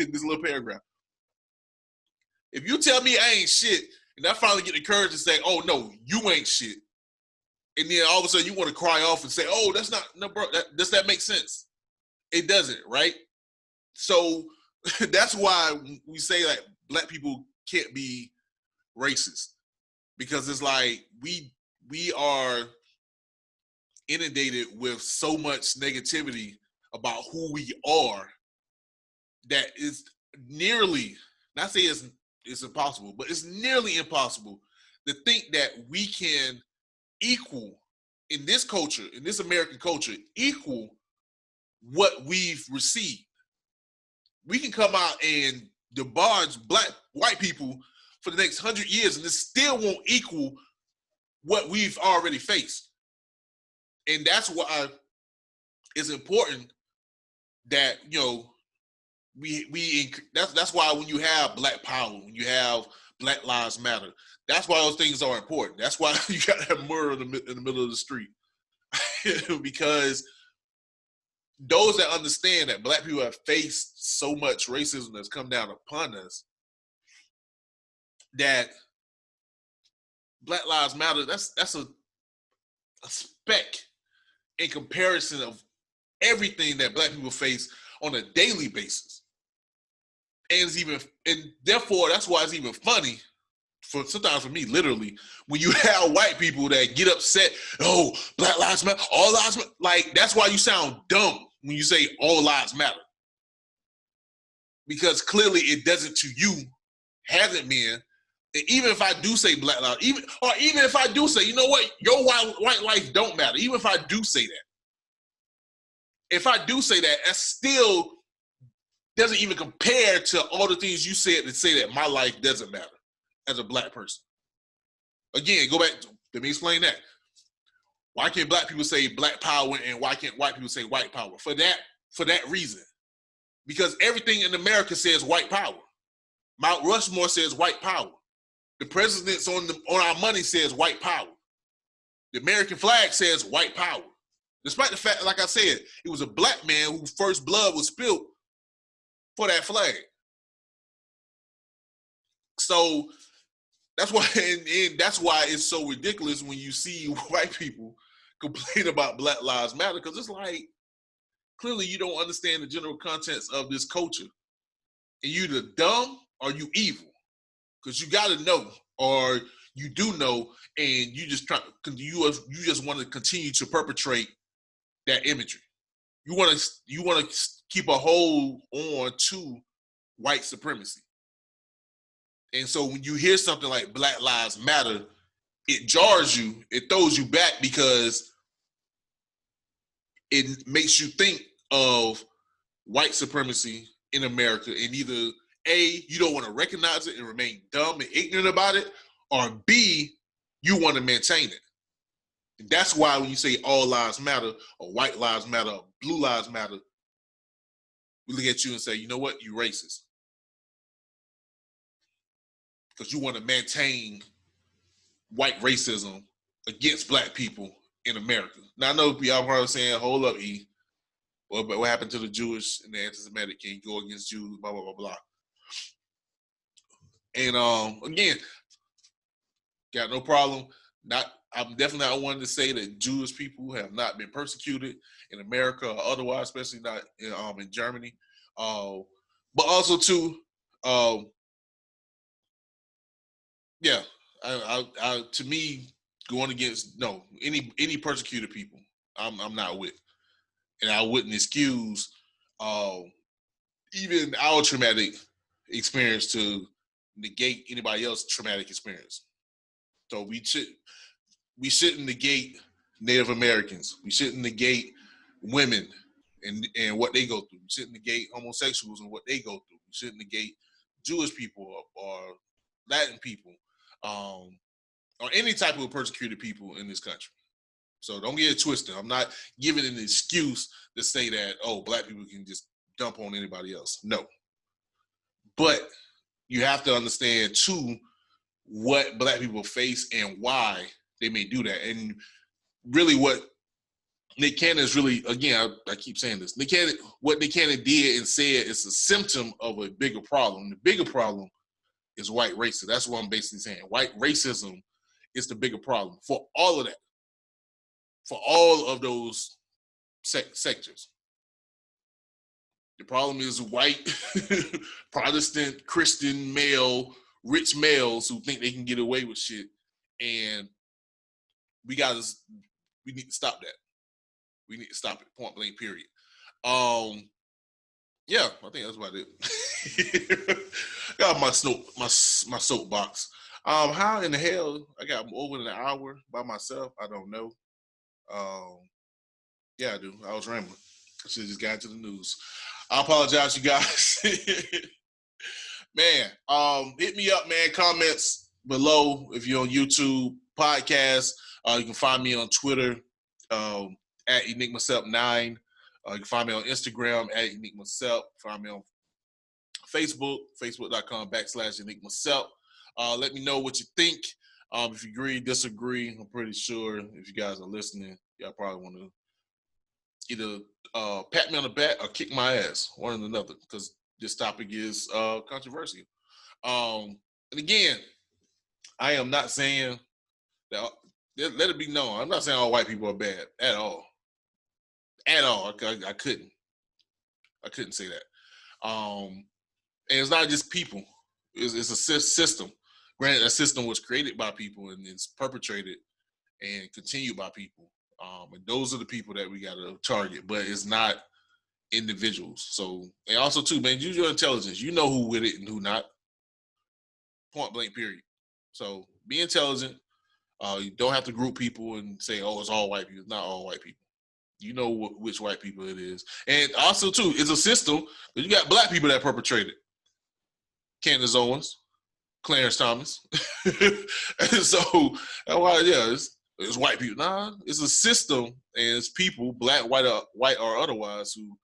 in this little paragraph. If you tell me I ain't shit, and I finally get the courage to say, oh, no, you ain't shit, and then all of a sudden you want to cry off and say, oh, that's not, no, bro, does that make sense? It doesn't, right? So that's why we say that Black people can't be racist, because it's like we are inundated with so much negativity about who we are that is nearly, not say it's impossible, but it's nearly impossible to think that we can equal in this culture, in this American culture, equal what we've received. We can come out and debarge white people for the next 100 years, and it still won't equal what we've already faced. And that's why it's important that, you know, that's why when you have Black Power, when you have Black Lives Matter, that's why those things are important. That's why you got to have murder in the middle of the street. Because those that understand that Black people have faced so much racism that's come down upon us, that Black Lives Matter, that's a speck in comparison of everything that Black people face on a daily basis. And therefore, that's why it's even funny, sometimes for me, literally, when you have white people that get upset, oh, Black Lives Matter, all lives matter. Like, that's why you sound dumb when you say all lives matter. Because clearly it doesn't to you, hasn't been. And even if I do say Black Lives, even if I do say, you know what, your white life don't matter, even if I do say that, that still doesn't even compare to all the things you said to say that my life doesn't matter as a Black person. Again, go back, let me explain that. Why can't Black people say Black power, and why can't white people say white power? For that reason. Because everything in America says white power. Mount Rushmore says white power. The presidents on our money says white power. The American flag says white power. Despite the fact, like I said, it was a black man whose first blood was spilled for that flag. So that's why, and that's why it's so ridiculous when you see white people complain about Black Lives Matter, because it's like, clearly you don't understand the general contents of this culture. And you either dumb or you evil. Because you got to know, or you do know, and you just want to continue to perpetrate that imagery. You want to keep a hold on to white supremacy. And so when you hear something like Black Lives Matter, it jars you, it throws you back, because it makes you think of white supremacy in America, and either A, you don't want to recognize it and remain dumb and ignorant about it, or B, you want to maintain it. And that's why when you say all lives matter, or white lives matter, or blue lives matter, we look at you and say, you know what, you racist. Because you want to maintain white racism against black people in America. Now I know y'all probably saying, hold up, E. What happened to the Jewish and the anti-Semitic? Can you go against Jews? Blah, blah, blah, blah. And again, got no problem. I'm definitely not one to say that Jewish people have not been persecuted in America or otherwise, especially not in Germany. But also too, yeah, I to me, going against any persecuted people, I'm not with, and I wouldn't excuse even our traumatic experience to negate anybody else's traumatic experience. So we shouldn't negate Native Americans. We shouldn't negate women and what they go through. We shouldn't negate homosexuals and what they go through. We shouldn't negate Jewish people or Latin people, or any type of persecuted people in this country. So don't get it twisted. I'm not giving an excuse to say that, oh, black people can just dump on anybody else. No. But you have to understand, too, what black people face and why they may do that. And really what Nick Cannon is really, again, I keep saying this, what Nick Cannon did and said is a symptom of a bigger problem. The bigger problem is white racism. That's what I'm basically saying. White racism is the bigger problem for all of that, for all of those sectors. The problem is white, Protestant, Christian, male, rich males who think they can get away with shit. And we need to stop that. We need to stop it, point blank, period. Yeah, I think that's about it. Got my soapbox. How in the hell I got over an hour by myself? I don't know. Yeah, I do. I was rambling. I should have just got into the news. I apologize, you guys. Man, hit me up, man. Comments below if you're on YouTube, podcast. You can find me on Twitter at Enigma Sept 9. You can find me on Instagram at Enigma Sept. Find me on Facebook, facebook.com/Enigma Sept. Let me know what you think. If you agree, disagree, I'm pretty sure if you guys are listening, y'all probably want to either pat me on the back or kick my ass, one or another, because this topic is controversial. And again, I am not saying that, let it be known, I'm not saying all white people are bad at all. At all. I couldn't say that. And it's not just people. It's a system. Granted, that system was created by people and it's perpetrated and continued by people. And those are the people that we got to target, but it's not individuals. So, and also too, man, use your intelligence. You know who with it and who not. Point blank, period. So be intelligent. You don't have to group people and say, oh, it's all white people. It's not all white people. You know which white people it is. And also too, it's a system, but you got black people that perpetrated. Candace Owens, Clarence Thomas. And so, yeah, it's white people. Nah, it's a system, and it's people, black, white, or otherwise, who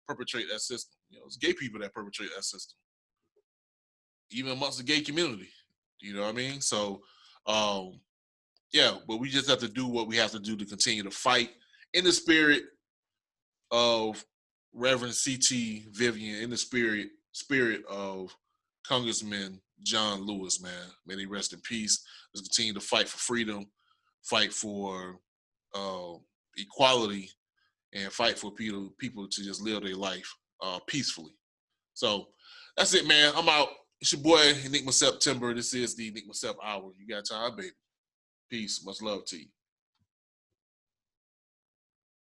perpetrate that system. You know, it's gay people that perpetrate that system, even amongst the gay community. You know what I mean? So, yeah, but we just have to do what we have to do to continue to fight in the spirit of Reverend C.T. Vivian, in the spirit of Congressman John Lewis, man. May they rest in peace. Let's continue to fight for freedom, fight for equality, and fight for people to just live their life peacefully. So that's it, man. I'm out. It's your boy, Enigma September. This is the Enigma Sept Hour. You got time, baby. Peace. Much love to you.